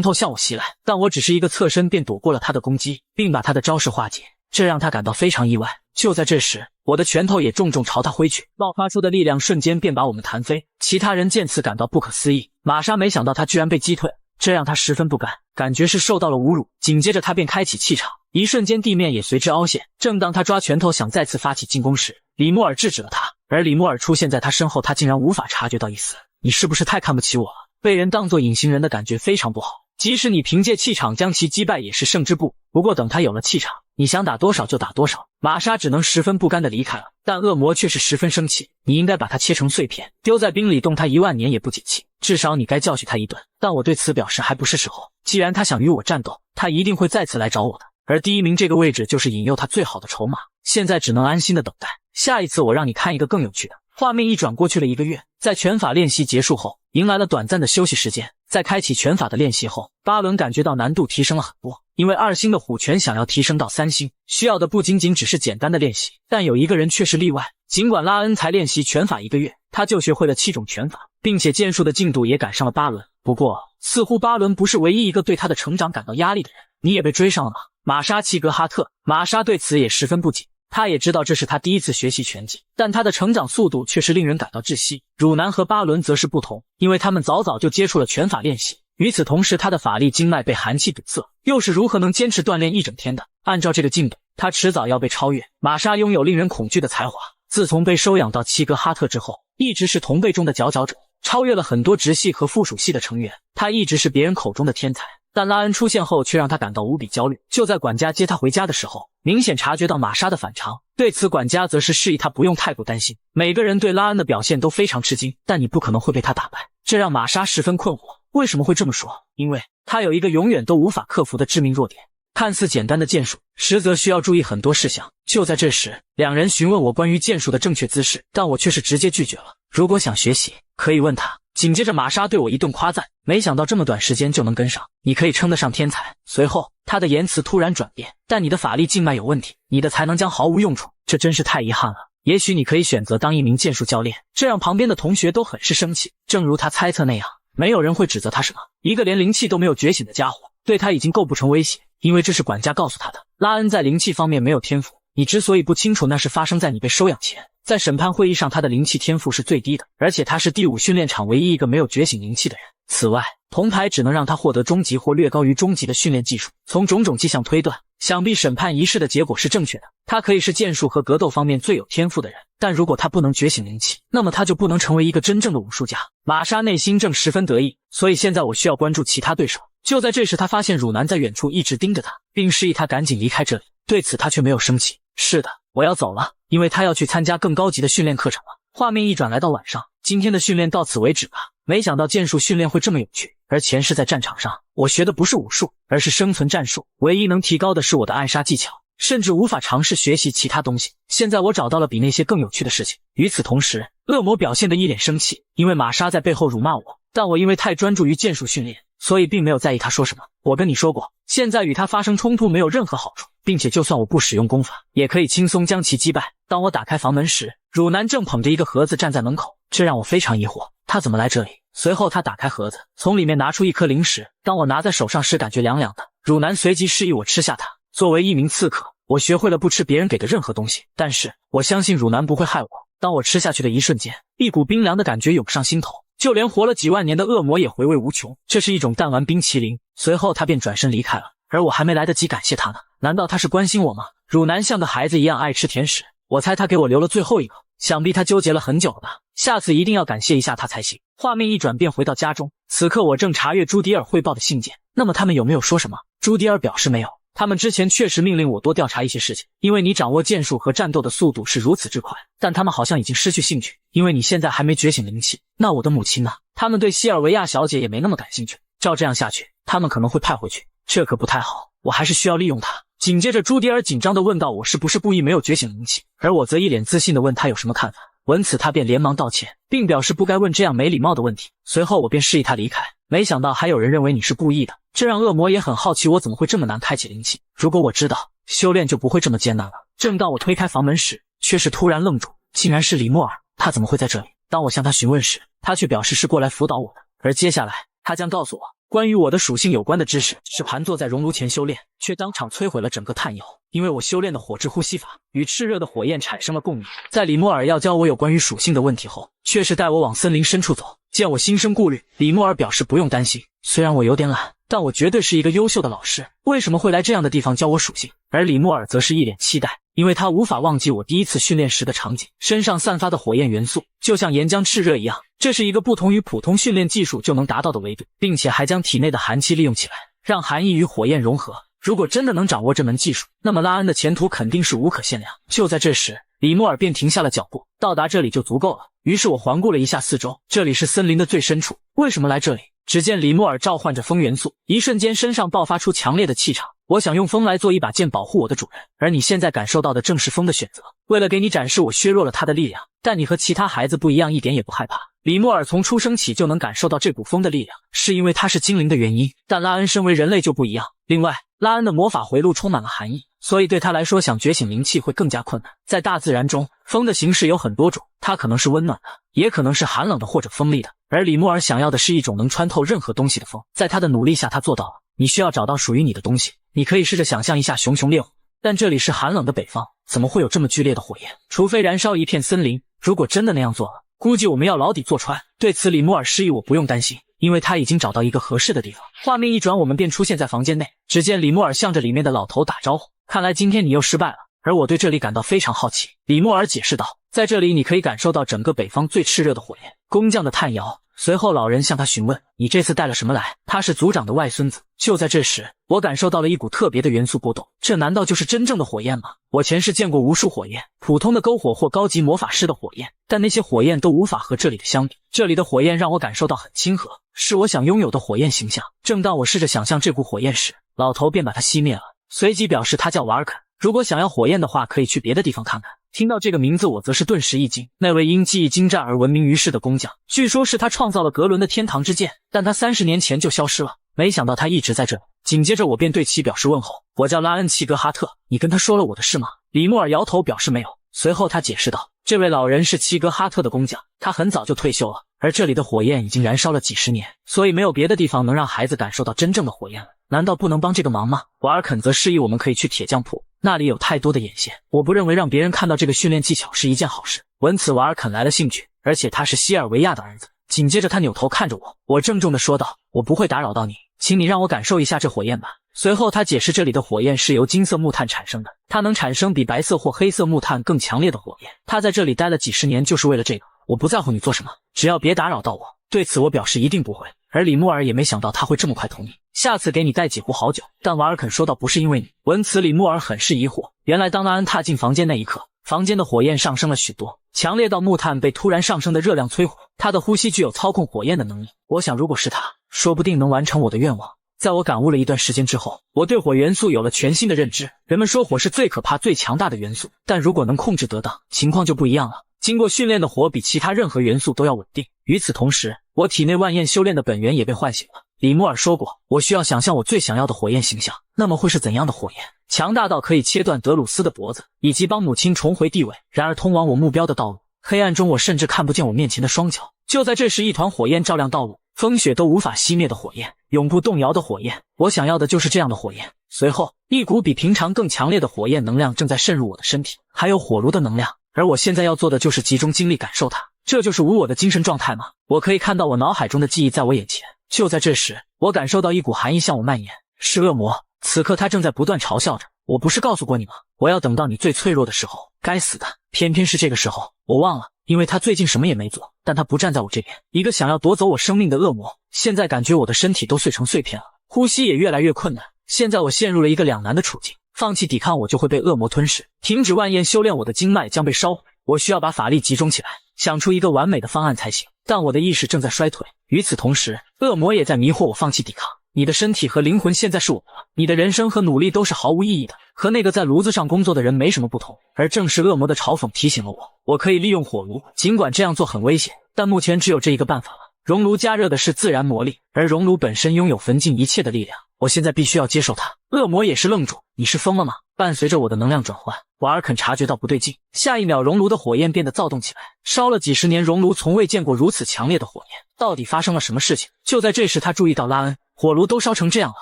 头向我袭来，但我只是一个侧身便躲过了他的攻击，并把他的招式化解，这让他感到非常意外。就在这时，我的拳头也重重朝他挥去，爆发出的力量瞬间便把我们弹飞。其他人见此感到不可思议，玛莎没想到他居然被击退，这让他十分不甘，感觉是受到了侮辱。紧接着他便开启气场，一瞬间地面也随之凹陷。正当他抓拳头想再次发起进攻时，李莫尔制止了他，而李莫尔出现在他身后，他竟然无法察觉到一丝。你是不是太看不起我了？被人当作隐形人的感觉非常不好，即使你凭借气场将其击败也是胜之不。不过等他有了气场，你想打多少就打多少。玛莎只能十分不甘地离开了，但恶魔却是十分生气。你应该把他切成碎片，丢在冰里冻他10000年也不解气，至少你该教训他一顿。但我对此表示还不是时候，既然他想与我战斗，他一定会再次来找我的，而第1名这个位置就是引诱他最好的筹码。现在只能安心的等待，下一次我让你看一个更有趣的。画面一转，过去了1个月，在拳法练习结束后，迎来了短暂的休息时间。在开启拳法的练习后，巴伦感觉到难度提升了很多，因为2星的虎拳想要提升到3星，需要的不仅仅只是简单的练习。但有一个人却是例外，尽管拉恩才练习拳法1个月，他就学会了7种拳法，并且剑术的进度也赶上了巴伦。不过，似乎巴伦不是唯一一个对他的成长感到压力的人。你也被追上了吗？玛莎·齐格哈特。玛莎对此也十分不解。他也知道这是他第一次学习拳击，但他的成长速度却是令人感到窒息。汝南和巴伦则是不同，因为他们早早就接触了拳法练习。与此同时，他的法力经脉被寒气堵塞，又是如何能坚持锻炼一整天的？按照这个进度，他迟早要被超越。玛莎拥有令人恐惧的才华，自从被收养到齐格哈特之后，一直是同辈中的佼佼者，超越了很多直系和附属系的成员。他一直是别人口中的天才。但拉恩出现后却让他感到无比焦虑。就在管家接他回家的时候，明显察觉到玛莎的反常，对此管家则是示意他不用太过担心。每个人对拉恩的表现都非常吃惊，但你不可能会被他打败，这让玛莎十分困惑。为什么会这么说？因为他有一个永远都无法克服的致命弱点，看似简单的剑术，实则需要注意很多事项。就在这时，两人询问我关于剑术的正确姿势，但我却是直接拒绝了。如果想学习，可以问他。紧接着玛莎对我一顿夸赞，没想到这么短时间就能跟上，你可以称得上天才。随后他的言辞突然转变，但你的法力静脉有问题，你的才能将毫无用处，这真是太遗憾了。也许你可以选择当一名剑术教练。这让旁边的同学都很是生气。正如他猜测那样，没有人会指责他什么，一个连灵气都没有觉醒的家伙，对他已经构不成威胁，因为这是管家告诉他的。拉恩在灵气方面没有天赋，你之所以不清楚，那是发生在你被收养前。在审判会议上，他的灵气天赋是最低的，而且他是第5训练场唯一一个没有觉醒灵气的人。此外，铜牌只能让他获得中级或略高于中级的训练技术。从种种迹象推断，想必审判仪式的结果是正确的。他可以是剑术和格斗方面最有天赋的人，但如果他不能觉醒灵气，那么他就不能成为一个真正的武术家。玛莎内心正十分得意，所以现在我需要关注其他对手。就在这时，他发现汝南在远处一直盯着他，并示意他赶紧离开这里。对此他却没有生气。是的，我要走了，因为他要去参加更高级的训练课程了。画面一转来到晚上，今天的训练到此为止吧。没想到剑术训练会这么有趣，而前世在战场上，我学的不是武术，而是生存战术，唯一能提高的是我的暗杀技巧，甚至无法尝试学习其他东西。现在我找到了比那些更有趣的事情。与此同时，恶魔表现得一脸生气，因为玛莎在背后辱骂我，但我因为太专注于剑术训练，所以并没有在意他说什么。我跟你说过，现在与他发生冲突没有任何好处，并且就算我不使用功法，也可以轻松将其击败。当我打开房门时，汝南正捧着一个盒子站在门口，这让我非常疑惑，他怎么来这里？随后他打开盒子，从里面拿出一颗灵石，当我拿在手上时感觉凉凉的。汝南随即示意我吃下它。作为一名刺客，我学会了不吃别人给的任何东西，但是我相信汝南不会害我。当我吃下去的一瞬间，一股冰凉的感觉涌上心头，就连活了几万年的恶魔也回味无穷。这是一种弹丸冰淇淋。随后他便转身离开了，而我还没来得及感谢他呢。难道他是关心我吗？汝南像个孩子一样爱吃甜食，我猜他给我留了最后一个，想必他纠结了很久了吧。下次一定要感谢一下他才行。画面一转便回到家中，此刻我正查阅朱迪尔汇报的信件。那么他们有没有说什么？朱迪尔表示没有。他们之前确实命令我多调查一些事情，因为你掌握剑术和战斗的速度是如此之快，但他们好像已经失去兴趣，因为你现在还没觉醒灵气。那我的母亲呢？他们对西尔维亚小姐也没那么感兴趣，照这样下去，他们可能会派回去，这可不太好，我还是需要利用他。紧接着朱迪尔紧张地问道，我是不是故意没有觉醒灵气？而我则一脸自信地问他有什么看法。闻此他便连忙道歉，并表示不该问这样没礼貌的问题。随后我便示意他离开，没想到还有人认为你是故意的，这让恶魔也很好奇我怎么会这么难开启灵气。如果我知道，修炼就不会这么艰难了。正当我推开房门时，却是突然愣住，竟然是李莫尔，他怎么会在这里？当我向他询问时，他却表示是过来辅导我的，而接下来他将告诉我关于我的属性有关的知识，是盘坐在熔炉前修炼，却当场摧毁了整个炭窑。因为我修炼的火之呼吸法与炽热的火焰产生了共鸣。在李莫尔要教我有关于属性的问题后，却是带我往森林深处走。见我心生顾虑，李莫尔表示不用担心，虽然我有点懒，但我绝对是一个优秀的老师，为什么会来这样的地方教我属性？而李莫尔则是一脸期待，因为他无法忘记我第一次训练时的场景，身上散发的火焰元素就像岩浆炽热一样，这是一个不同于普通训练技术就能达到的维度，并且还将体内的寒气利用起来，让寒意与火焰融合。如果真的能掌握这门技术，那么拉恩的前途肯定是无可限量。就在这时，李莫尔便停下了脚步，到达这里就足够了。于是我环顾了一下四周，这里是森林的最深处，为什么来这里？只见李莫尔召唤着风元素，一瞬间身上爆发出强烈的气场。我想用风来做一把剑保护我的主人，而你现在感受到的正是风的选择。为了给你展示我削弱了他的力量，但你和其他孩子不一样，一点也不害怕。李莫尔从出生起就能感受到这股风的力量，是因为他是精灵的原因，但拉恩身为人类就不一样。另外，拉恩的魔法回路充满了寒意，所以对他来说想觉醒灵气会更加困难。在大自然中，风的形式有很多种，它可能是温暖的，也可能是寒冷的或者锋利的，而李莫尔想要的是一种能穿透任何东西的风。在他的努力下，他做到了。你需要找到属于你的东西，你可以试着想象一下熊熊烈火，但这里是寒冷的北方，怎么会有这么剧烈的火焰？除非燃烧一片森林，如果真的那样做了，估计我们要牢底坐穿。对此李莫尔示意我不用担心，因为他已经找到一个合适的地方。画面一转，我们便出现在房间内，只见李莫尔向着里面的老头打招呼，看来今天你又失败了，而我对这里感到非常好奇。李莫尔解释道，在这里你可以感受到整个北方最炽热的火焰，工匠的炭窑。随后老人向他询问，你这次带了什么来？他是族长的外孙子。就在这时，我感受到了一股特别的元素波动，这难道就是真正的火焰吗？我前世见过无数火焰，普通的篝火或高级魔法师的火焰，但那些火焰都无法和这里的相比。这里的火焰让我感受到很亲和，是我想拥有的火焰形象。正当我试着想象这股火焰时，老头便把它熄灭了，随即表示他叫瓦尔肯，如果想要火焰的话，可以去别的地方看看。听到这个名字，我则是顿时一惊。那位因技艺精湛而闻名于世的工匠，据说是他创造了格伦的天堂之剑，但他30年前就消失了。没想到他一直在这里。紧接着我便对其表示问候，我叫拉恩·齐格哈特，你跟他说了我的事吗？李莫尔摇头表示没有。随后他解释道，这位老人是齐格哈特的工匠，他很早就退休了，而这里的火焰已经燃烧了几十年，所以没有别的地方能让孩子感受到真正的火焰了。难道不能帮这个忙吗？瓦尔肯则示意我们可以去铁匠铺，那里有太多的眼线，我不认为让别人看到这个训练技巧是一件好事。闻此瓦尔肯来了兴趣，而且他是西尔维亚的儿子。紧接着他扭头看着我，我郑重地说道，我不会打扰到你，请你让我感受一下这火焰吧。随后他解释这里的火焰是由金色木炭产生的，它能产生比白色或黑色木炭更强烈的火焰。他在这里待了几十年就是为了这个。我不在乎你做什么，只要别打扰到我。对此我表示一定不会，而李莫尔也没想到他会这么快同意。下次给你带几壶好酒。但瓦尔肯说道，不是因为你。闻此李莫尔很是疑惑，原来当拉恩踏进房间那一刻，房间的火焰上升了许多，强烈到木炭被突然上升的热量摧毁。他的呼吸具有操控火焰的能力，我想如果是他，说不定能完成我的愿望。在我感悟了一段时间之后，我对火元素有了全新的认知。人们说火是最可怕最强大的元素，但如果能控制得当，情况就不一样了。经过训练的火比其他任何元素都要稳定。与此同时，我体内万焰修炼的本源也被唤醒了。李莫尔说过，我需要想象我最想要的火焰形象，那么会是怎样的火焰？强大到可以切断德鲁斯的脖子，以及帮母亲重回地位。然而通往我目标的道路，黑暗中我甚至看不见我面前的双脚。就在这时，一团火焰照亮道路，风雪都无法熄灭的火焰，永不动摇的火焰。我想要的就是这样的火焰。随后，一股比平常更强烈的火焰能量正在渗入我的身体，还有火炉的能量。而我现在要做的就是集中精力感受它，这就是无我的精神状态吗？我可以看到我脑海中的记忆在我眼前。就在这时，我感受到一股寒意向我蔓延，是恶魔。此刻他正在不断嘲笑着我，不是告诉过你吗？我要等到你最脆弱的时候。该死的，偏偏是这个时候，我忘了，因为他最近什么也没做，但他不站在我这边，一个想要夺走我生命的恶魔。现在感觉我的身体都碎成碎片了，呼吸也越来越困难。现在我陷入了一个两难的处境，放弃抵抗我就会被恶魔吞噬，停止万焰修炼我的经脉将被烧毁。我需要把法力集中起来，想出一个完美的方案才行，但我的意识正在衰退。与此同时，恶魔也在迷惑我放弃抵抗。你的身体和灵魂现在是我的了，你的人生和努力都是毫无意义的，和那个在炉子上工作的人没什么不同。而正是恶魔的嘲讽提醒了我，我可以利用火炉，尽管这样做很危险，但目前只有这一个办法了。熔炉加热的是自然魔力，而熔炉本身拥有焚尽一切的力量，我现在必须要接受它。恶魔也是愣住，你是疯了吗？伴随着我的能量转换，瓦尔肯察觉到不对劲，下一秒熔炉的火焰变得躁动起来，烧了几十年熔炉从未见过如此强烈的火焰，到底发生了什么事情？就在这时，他注意到拉恩，火炉都烧成这样了，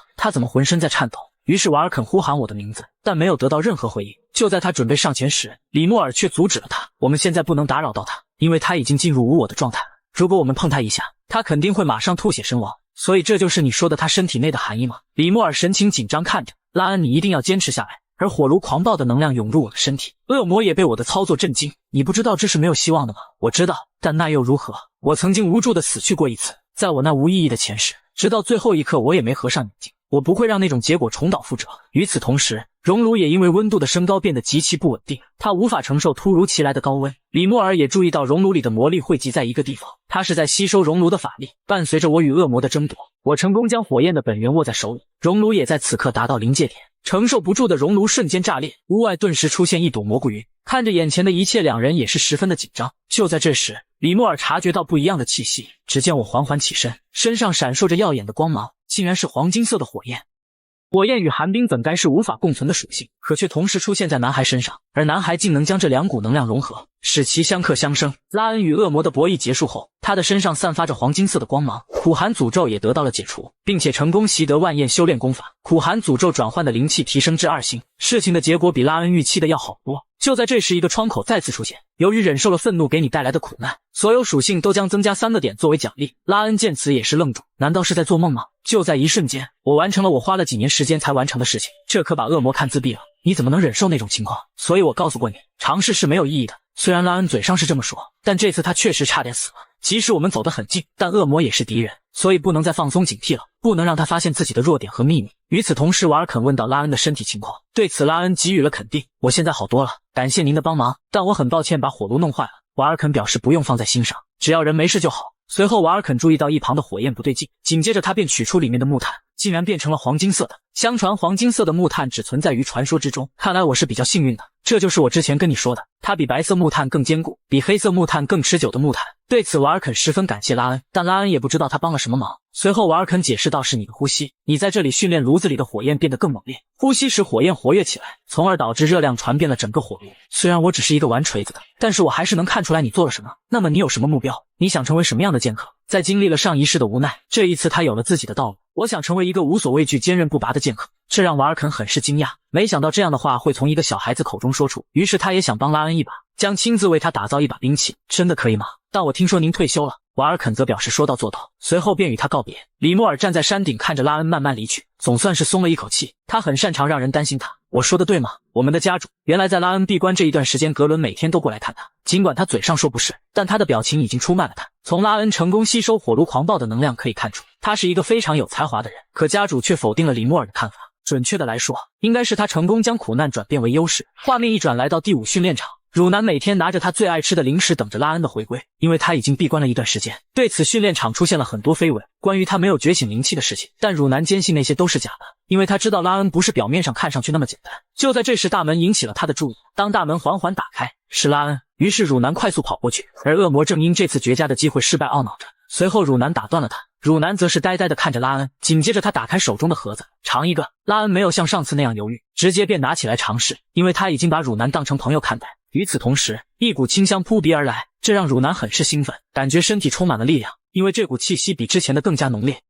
他怎么浑身在颤抖？于是瓦尔肯呼喊我的名字，但没有得到任何回应。就在他准备上前时，里莫尔却阻止了他，我们现在不能打扰到他，因为他已经进入无我的状态了，如果我们碰他一下，他肯定会马上吐血身亡，所以这就是你说的他身体内的含义吗？里莫尔神情紧张看着拉恩，你一定要坚持下来。而火炉狂暴的能量涌入我的身体，恶魔也被我的操作震惊。你不知道这是没有希望的吗？我知道，但那又如何？我曾经无助的死去过一次，在我那无意义的前世，直到最后一刻我也没合上眼睛。我不会让那种结果重蹈覆辙。与此同时，熔炉也因为温度的升高变得极其不稳定，它无法承受突如其来的高温。里莫尔也注意到熔炉里的魔力汇集在一个地方，他是在吸收熔炉的法力。伴随着我与恶魔的争夺，我成功将火焰的本源握在手里，熔炉也在此刻达到临界点。承受不住的熔炉瞬间炸裂，屋外顿时出现一朵蘑菇云。看着眼前的一切，两人也是十分的紧张。就在这时，里莫尔察觉到不一样的气息，只见我缓缓起身，身上闪烁着耀眼的光芒，竟然是黄金色的火焰。火焰与寒冰本该是无法共存的属性，可却同时出现在男孩身上，而男孩竟能将这两股能量融合，使其相克相生。拉恩与恶魔的博弈结束后，他的身上散发着黄金色的光芒，苦寒诅咒也得到了解除，并且成功习得万焰修炼功法，苦寒诅咒转换的灵气提升至2星。事情的结果比拉恩预期的要好多。就在这时，一个窗口再次出现，由于忍受了愤怒给你带来的苦难，所有属性都将增加3个点作为奖励。拉恩见此也是愣住，难道是在做梦吗？就在一瞬间，我完成了我花了几年时间才完成的事情，这可把恶魔看自闭了。你怎么能忍受那种情况？所以我告诉过你，尝试是没有意义的。虽然拉恩嘴上是这么说，但这次他确实差点死了。即使我们走得很近，但恶魔也是敌人，所以不能再放松警惕了，不能让他发现自己的弱点和秘密。与此同时，瓦尔肯问到拉恩的身体情况，对此拉恩给予了肯定，我现在好多了，感谢您的帮忙，但我很抱歉把火炉弄坏了。瓦尔肯表示不用放在心上，只要人没事就好。随后瓦尔肯注意到一旁的火焰不对劲，紧接着他便取出里面的木炭，竟然变成了黄金色的。相传黄金色的木炭只存在于传说之中，看来我是比较幸运的。这就是我之前跟你说的，它比白色木炭更坚固，比黑色木炭更持久的木炭。对此瓦尔肯十分感谢拉恩，但拉恩也不知道他帮了什么忙。随后瓦尔肯解释道，是你的呼吸，你在这里训练炉子里的火焰变得更猛烈，呼吸使火焰活跃起来，从而导致热量传遍了整个火炉。虽然我只是一个玩锤子的，但是我还是能看出来你做了什么。那么你有什么目标？你想成为什么样的剑客？在经历了上一世的无奈，这一次他有了自己的道路。我想成为一个无所畏惧、坚韧不拔的剑客。这让瓦尔肯很是惊讶，没想到这样的话会从一个小孩子口中说出，于是他也想帮拉恩一把，将亲自为他打造一把兵器。真的可以吗？但我听说您退休了。瓦尔肯则表示说到做到，随后便与他告别。里莫尔站在山顶看着拉恩慢慢离去，总算是松了一口气。他很擅长让人担心他，我说的对吗？我们的家主。原来在拉恩闭关这一段时间，格伦每天都过来看他，尽管他嘴上说不是，但他的表情已经出卖了他。从拉恩成功吸收火炉狂暴的能量可以看出，他是一个非常有才华的人。可家主却否定了里莫尔的看法，准确的来说，应该是他成功将苦难转变为优势。画面一转，来到第5训练场。汝南每天拿着他最爱吃的零食等着拉恩的回归，因为他已经闭关了一段时间。对此训练场出现了很多绯闻，关于他没有觉醒灵气的事情，但汝南坚信那些都是假的，因为他知道拉恩不是表面上看上去那么简单。就在这时，大门引起了他的注意，当大门缓缓打开，是拉恩，于是汝南快速跑过去，而恶魔正因这次绝佳的机会失败懊恼着。随后汝南打断了他，汝南则是呆呆地看着拉恩，紧接着他打开手中的盒子，尝一个。拉恩没有像上次那样犹豫，直接便拿起来尝试，因为他已经把汝南当成朋友看待。与此同时，一股清香扑鼻而来，这让汝南很是兴奋，感觉身体充满了力量，因为这股气息比之前的更加浓烈。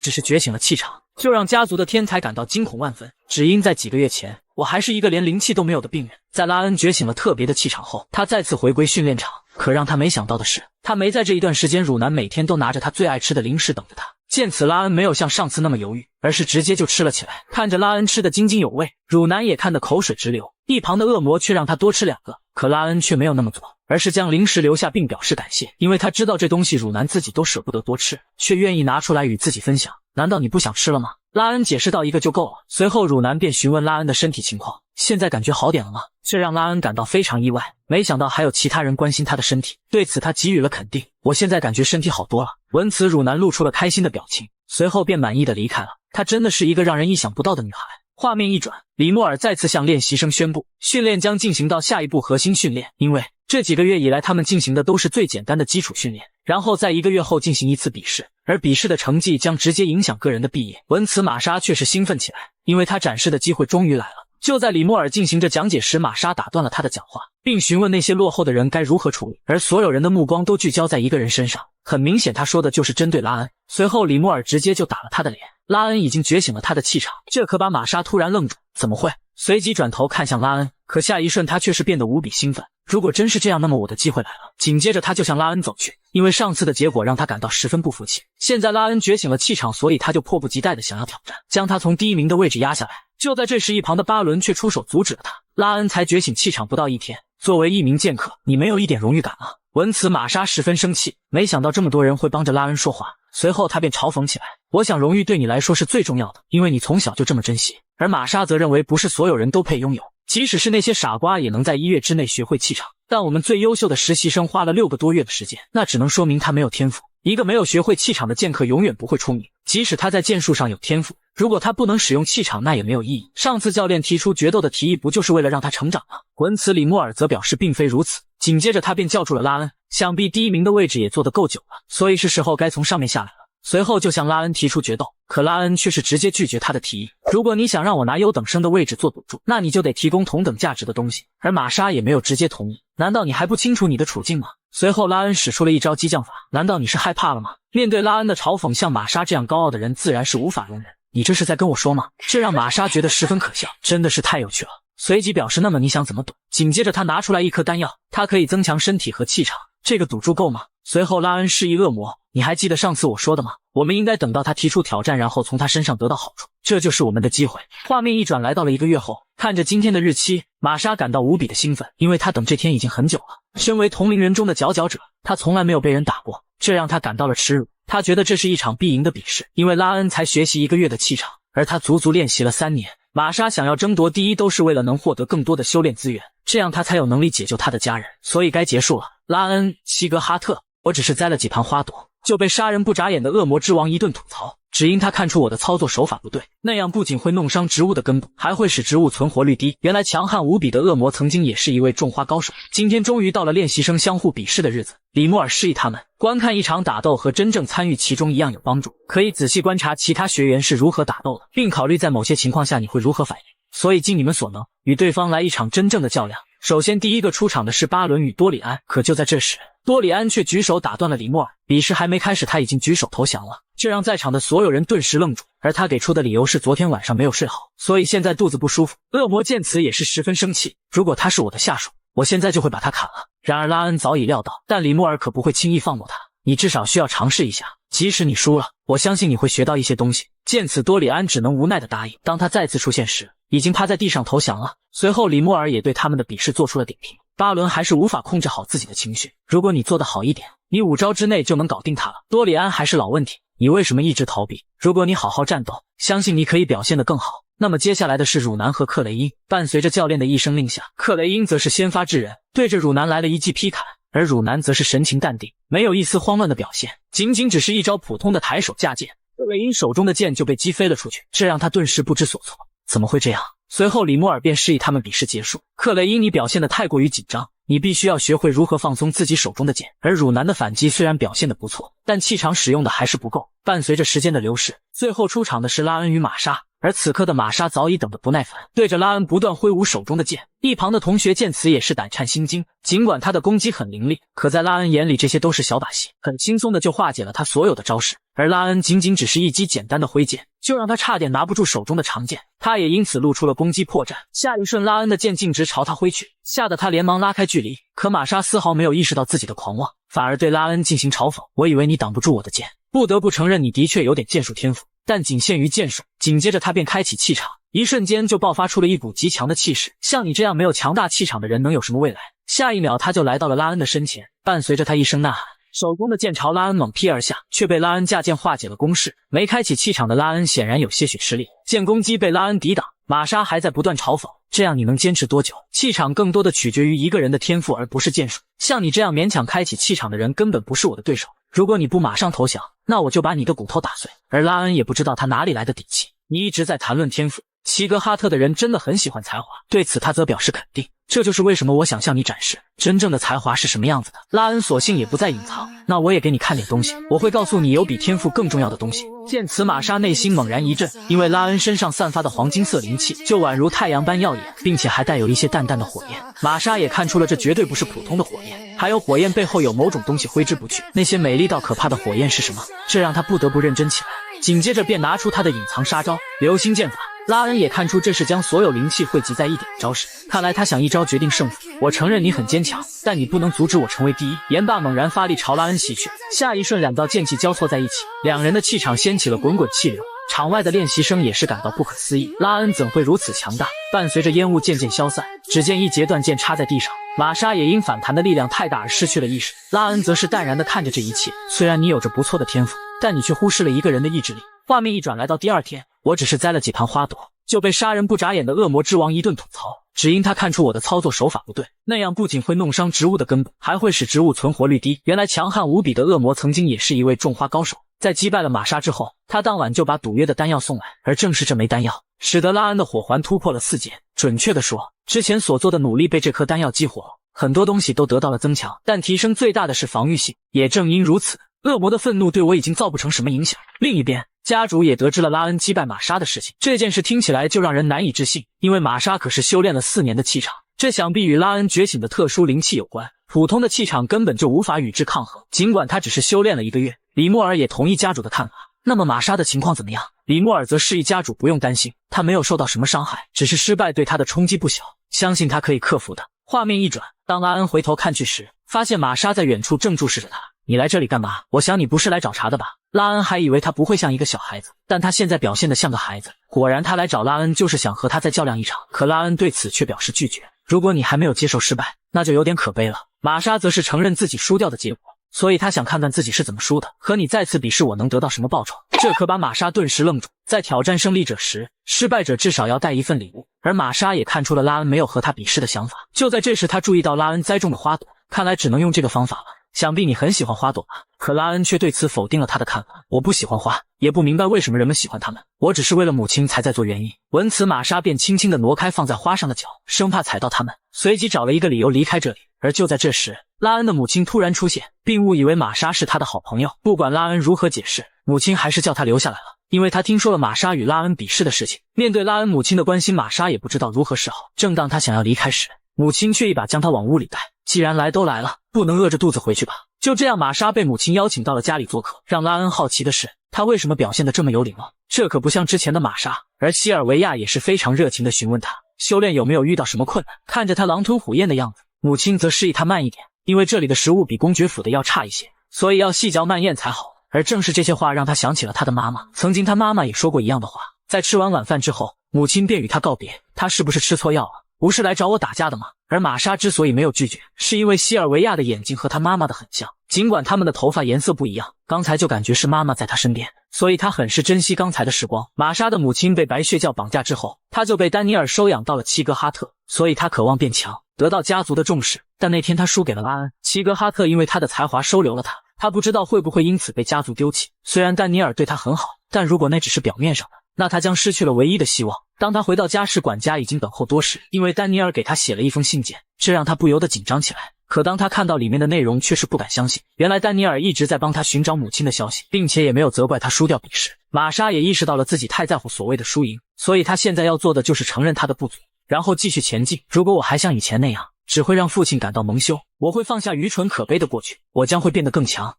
只是觉醒了气场，就让家族的天才感到惊恐万分。只因在几个月前，我还是一个连灵气都没有的病人。在拉恩觉醒了特别的气场后，他再次回归训练场。可让他没想到的是，他没在这一段时间，汝南每天都拿着他最爱吃的零食等着他。见此，拉恩没有像上次那么犹豫，而是直接就吃了起来。看着拉恩吃得津津有味，汝南也看得口水直流。一旁的恶魔却让他多吃2个，可拉恩却没有那么做，而是将零食留下并表示感谢，因为他知道这东西汝南自己都舍不得多吃，却愿意拿出来与自己分享。难道你不想吃了吗？拉恩解释道，1个就够了。随后汝南便询问拉恩的身体情况，现在感觉好点了吗？这让拉恩感到非常意外，没想到还有其他人关心他的身体。对此他给予了肯定，我现在感觉身体好多了。闻此汝南露出了开心的表情，随后便满意的离开了。他她真的是一个让人意想不到的女孩。画面一转，李莫尔再次向练习生宣布，训练将进行到下一步核心训练。因为这几个月以来，他们进行的都是最简单的基础训练，然后在1个月后进行一次笔试，而笔试的成绩将直接影响个人的毕业。闻此，玛莎却是兴奋起来，因为她展示的机会终于来了。就在李莫尔进行着讲解时，玛莎打断了他的讲话，并询问那些落后的人该如何处理，而所有人的目光都聚焦在一个人身上，很明显他说的就是针对拉恩。随后李莫尔直接就打了他的脸，拉恩已经觉醒了他的气场，这可把玛莎突然愣住，怎么会？随即转头看向拉恩，可下一瞬他却是变得无比兴奋，如果真是这样，那么我的机会来了。紧接着他就向拉恩走去，因为上次的结果让他感到十分不服气，现在拉恩觉醒了气场，所以他就迫不及待的想要挑战，将他从第1名的位置压下来。就在这时，一旁的巴伦却出手阻止了他。拉恩才觉醒气场不到1天，作为1名剑客，你没有一点荣誉感啊！闻此，玛莎十分生气，没想到这么多人会帮着拉恩说话。随后他便嘲讽起来，我想荣誉对你来说是最重要的，因为你从小就这么珍惜。而玛莎则认为不是所有人都配拥有，即使是那些傻瓜也能在1月之内学会气场，但我们最优秀的实习生花了6个多月的时间，那只能说明他没有天赋。一个没有学会气场的剑客永远不会出名，即使他在剑术上有天赋，如果他不能使用气场，那也没有意义。上次教练提出决斗的提议，不就是为了让他成长吗？闻此，李莫尔则表示并非如此，紧接着他便叫住了拉恩，想必第1名的位置也坐得够久了，所以是时候该从上面下来了。随后就向拉恩提出决斗，可拉恩却是直接拒绝他的提议。如果你想让我拿优等生的位置做赌注，那你就得提供同等价值的东西。而玛莎也没有直接同意。难道你还不清楚你的处境吗？随后拉恩使出了一招激将法，难道你是害怕了吗？面对拉恩的嘲讽，像玛莎这样高傲的人自然是无法容忍。你这是在跟我说吗？这让玛莎觉得十分可笑，真的是太有趣了。随即表示那么你想怎么赌？紧接着他拿出来1颗丹药，它可以增强身体和气场，这个赌注够吗？随后拉恩示意恶魔，你还记得上次我说的吗？我们应该等到他提出挑战，然后从他身上得到好处，这就是我们的机会。画面一转，来到了1个月后，看着今天的日期，玛莎感到无比的兴奋，因为她等这天已经很久了。身为同龄人中的佼佼者，她从来没有被人打过，这让她感到了耻辱。她觉得这是一场必赢的比试，因为拉恩才学习1个月的气场，而他足足练习了3年。玛莎想要争夺第1，都是为了能获得更多的修炼资源，这样他才有能力解救他的家人。所以该结束了。拉恩·齐格哈特，我只是栽了几盘花朵，就被杀人不眨眼的恶魔之王一顿吐槽，只因他看出我的操作手法不对，那样不仅会弄伤植物的根部，还会使植物存活率低。原来强悍无比的恶魔曾经也是一位种花高手。今天终于到了练习生相互比试的日子，李莫尔示意他们观看一场打斗和真正参与其中一样有帮助，可以仔细观察其他学员是如何打斗的，并考虑在某些情况下你会如何反应，所以尽你们所能与对方来一场真正的较量。首先第1个出场的是巴伦与多里安，可就在这时，多里安却举手打断了李莫尔，比试还没开始他已经举手投降了，这让在场的所有人顿时愣住，而他给出的理由是昨天晚上没有睡好，所以现在肚子不舒服。恶魔见此也是十分生气，如果他是我的下属，我现在就会把他砍了。然而拉恩早已料到，但李莫尔可不会轻易放过他，你至少需要尝试一下，即使你输了，我相信你会学到一些东西。见此，多里安只能无奈的答应。当他再次出现时，已经趴在地上投降了。随后李莫尔也对他们的比试做出了点评。巴伦还是无法控制好自己的情绪，如果你做得好一点，你5招之内就能搞定他了。多里安还是老问题，你为什么一直逃避？如果你好好战斗，相信你可以表现得更好。那么接下来的是汝南和克雷因，伴随着教练的一声令下，克雷因则是先发制人，对着汝南来了一记劈砍，而汝南则是神情淡定，没有一丝慌乱的表现，仅仅只是一招普通的抬手架剑，克雷因手中的剑就被击飞了出去，这让他顿时不知所措，怎么会这样？随后李莫尔便示意他们比试结束。克雷因，你表现得太过于紧张，你必须要学会如何放松自己手中的剑。而汝南的反击虽然表现得不错，但气场使用的还是不够。伴随着时间的流逝，最后出场的是拉恩与玛莎，而此刻的玛莎早已等得不耐烦，对着拉恩不断挥舞手中的剑。一旁的同学见此也是胆颤心惊，尽管他的攻击很凌厉，可在拉恩眼里这些都是小把戏，很轻松的就化解了他所有的招式。而拉恩仅仅只是一击简单的挥剑，就让他差点拿不住手中的长剑，他也因此露出了攻击破绽。下一瞬，拉恩的剑径直朝他挥去，吓得他连忙拉开距离。可玛莎丝毫没有意识到自己的狂妄，反而对拉恩进行嘲讽：我以为你挡不住我的剑，不得不承认你的确有点剑术天赋，但仅限于剑术。紧接着他便开启气场，一瞬间就爆发出了一股极强的气势，像你这样没有强大气场的人能有什么未来？下一秒他就来到了拉恩的身前，伴随着他一声呐喊，手中的剑朝拉恩猛劈而下，却被拉恩架剑化解了攻势。没开启气场的拉恩显然有些许吃力，剑攻击被拉恩抵挡。玛莎还在不断嘲讽，这样你能坚持多久？气场更多的取决于一个人的天赋，而不是剑术。像你这样勉强开启气场的人根本不是我的对手。如果你不马上投降，那我就把你的骨头打碎。而拉恩也不知道他哪里来的底气。你一直在谈论天赋，齐格哈特的人真的很喜欢才华，对此他则表示肯定。这就是为什么我想向你展示真正的才华是什么样子的。拉恩索性也不再隐藏，那我也给你看点东西，我会告诉你有比天赋更重要的东西。见此，玛莎内心猛然一震，因为拉恩身上散发的黄金色灵气就宛如太阳般耀眼，并且还带有一些淡淡的火焰。玛莎也看出了这绝对不是普通的火焰，还有火焰背后有某种东西挥之不去。那些美丽到可怕的火焰是什么？这让他不得不认真起来。紧接着便拿出他的隐藏杀招流星剑法。拉恩也看出这是将所有灵气汇集在一点的招式，看来他想一招决定胜负。我承认你很坚强，但你不能阻止我成为第一。言罢，猛然发力朝拉恩袭去，下一瞬两道剑气交错在一起，两人的气场掀起了滚滚气流。场外的练习生也是感到不可思议，拉恩怎会如此强大？伴随着烟雾渐渐消散，只见一截断剑插在地上，玛莎也因反弹的力量太大而失去了意识。拉恩则是淡然地看着这一切，虽然你有着不错的天赋，但你却忽视了一个人的意志力。画面一转来到第二天，我只是栽了几盘花朵，就被杀人不眨眼的恶魔之王一顿吐槽，只因他看出我的操作手法不对，那样不仅会弄伤植物的根本，还会使植物存活率低。原来强悍无比的恶魔曾经也是一位种花高手，在击败了玛莎之后，他当晚就把赌约的丹药送来，而正是这枚丹药使得拉恩的火环突破了4阶。准确的说，之前所做的努力被这颗丹药激活，很多东西都得到了增强，但提升最大的是防御性。也正因如此，恶魔的愤怒对我已经造不成什么影响。另一边，家主也得知了拉恩击败玛莎的事情，这件事听起来就让人难以置信，因为玛莎可是修炼了4年的气场，这想必与拉恩觉醒的特殊灵气有关，普通的气场根本就无法与之抗衡。尽管他只是修炼了1个月，李莫尔也同意家主的看法。那么玛莎的情况怎么样？李莫尔则示意家主不用担心，他没有受到什么伤害，只是失败对他的冲击不小，相信他可以克服的。画面一转，当拉恩回头看去时，发现玛莎在远处正注视着他。你来这里干嘛？我想你不是来找茬的吧？拉恩还以为他不会像一个小孩子，但他现在表现得像个孩子。果然他来找拉恩就是想和他再较量一场，可拉恩对此却表示拒绝。如果你还没有接受失败，那就有点可悲了。玛莎则是承认自己输掉的结果，所以他想看看自己是怎么输的，和你再次比试我能得到什么报酬。这可把玛莎顿时愣住。在挑战胜利者时，失败者至少要带一份礼物，而玛莎也看出了拉恩没有和他比试的想法。就在这时，他注意到拉恩栽种的花朵，看来只能用这个方法了。想必你很喜欢花朵吧？可拉恩却对此否定了他的看法。我不喜欢花，也不明白为什么人们喜欢它们，我只是为了母亲才在做原因。闻此，玛莎便轻轻地挪开放在花上的脚，生怕踩到它们，随即找了一个理由离开这里。而就在这时，拉恩的母亲突然出现，并误以为玛莎是他的好朋友。不管拉恩如何解释，母亲还是叫他留下来了，因为他听说了玛莎与拉恩比试的事情。面对拉恩母亲的关心，玛莎也不知道如何是好。正当他想要离开时，母亲却一把将他往屋里带。既然来都来了，不能饿着肚子回去吧？就这样，玛莎被母亲邀请到了家里做客。让拉恩好奇的是，她为什么表现得这么有礼貌？这可不像之前的玛莎。而西尔维亚也是非常热情地询问她修炼有没有遇到什么困难。看着她狼吞虎咽的样子，母亲则示意她慢一点，因为这里的食物比公爵府的要差一些，所以要细嚼慢咽才好。而正是这些话让她想起了她的妈妈，曾经她妈妈也说过一样的话。在吃完晚饭之后，母亲便与她告别。她是不是吃错药了？不是来找我打架的吗？而玛莎之所以没有拒绝，是因为西尔维亚的眼睛和她妈妈的很像，尽管他们的头发颜色不一样，刚才就感觉是妈妈在她身边，所以她很是珍惜刚才的时光。玛莎的母亲被白血教绑架之后，她就被丹尼尔收养到了齐格哈特，所以她渴望变强，得到家族的重视。但那天她输给了拉恩，齐格哈特因为他的才华收留了他，他不知道会不会因此被家族丢弃。虽然丹尼尔对他很好，但如果那只是表面上的，那他将失去了唯一的希望。当他回到家时，管家已经等候多时，因为丹尼尔给他写了一封信件，这让他不由得紧张起来。可当他看到里面的内容，却是不敢相信。原来丹尼尔一直在帮他寻找母亲的消息，并且也没有责怪他输掉比试。玛莎也意识到了自己太在乎所谓的输赢，所以他现在要做的就是承认他的不足，然后继续前进。如果我还像以前那样，只会让父亲感到蒙羞。我会放下愚蠢可悲的过去，我将会变得更强。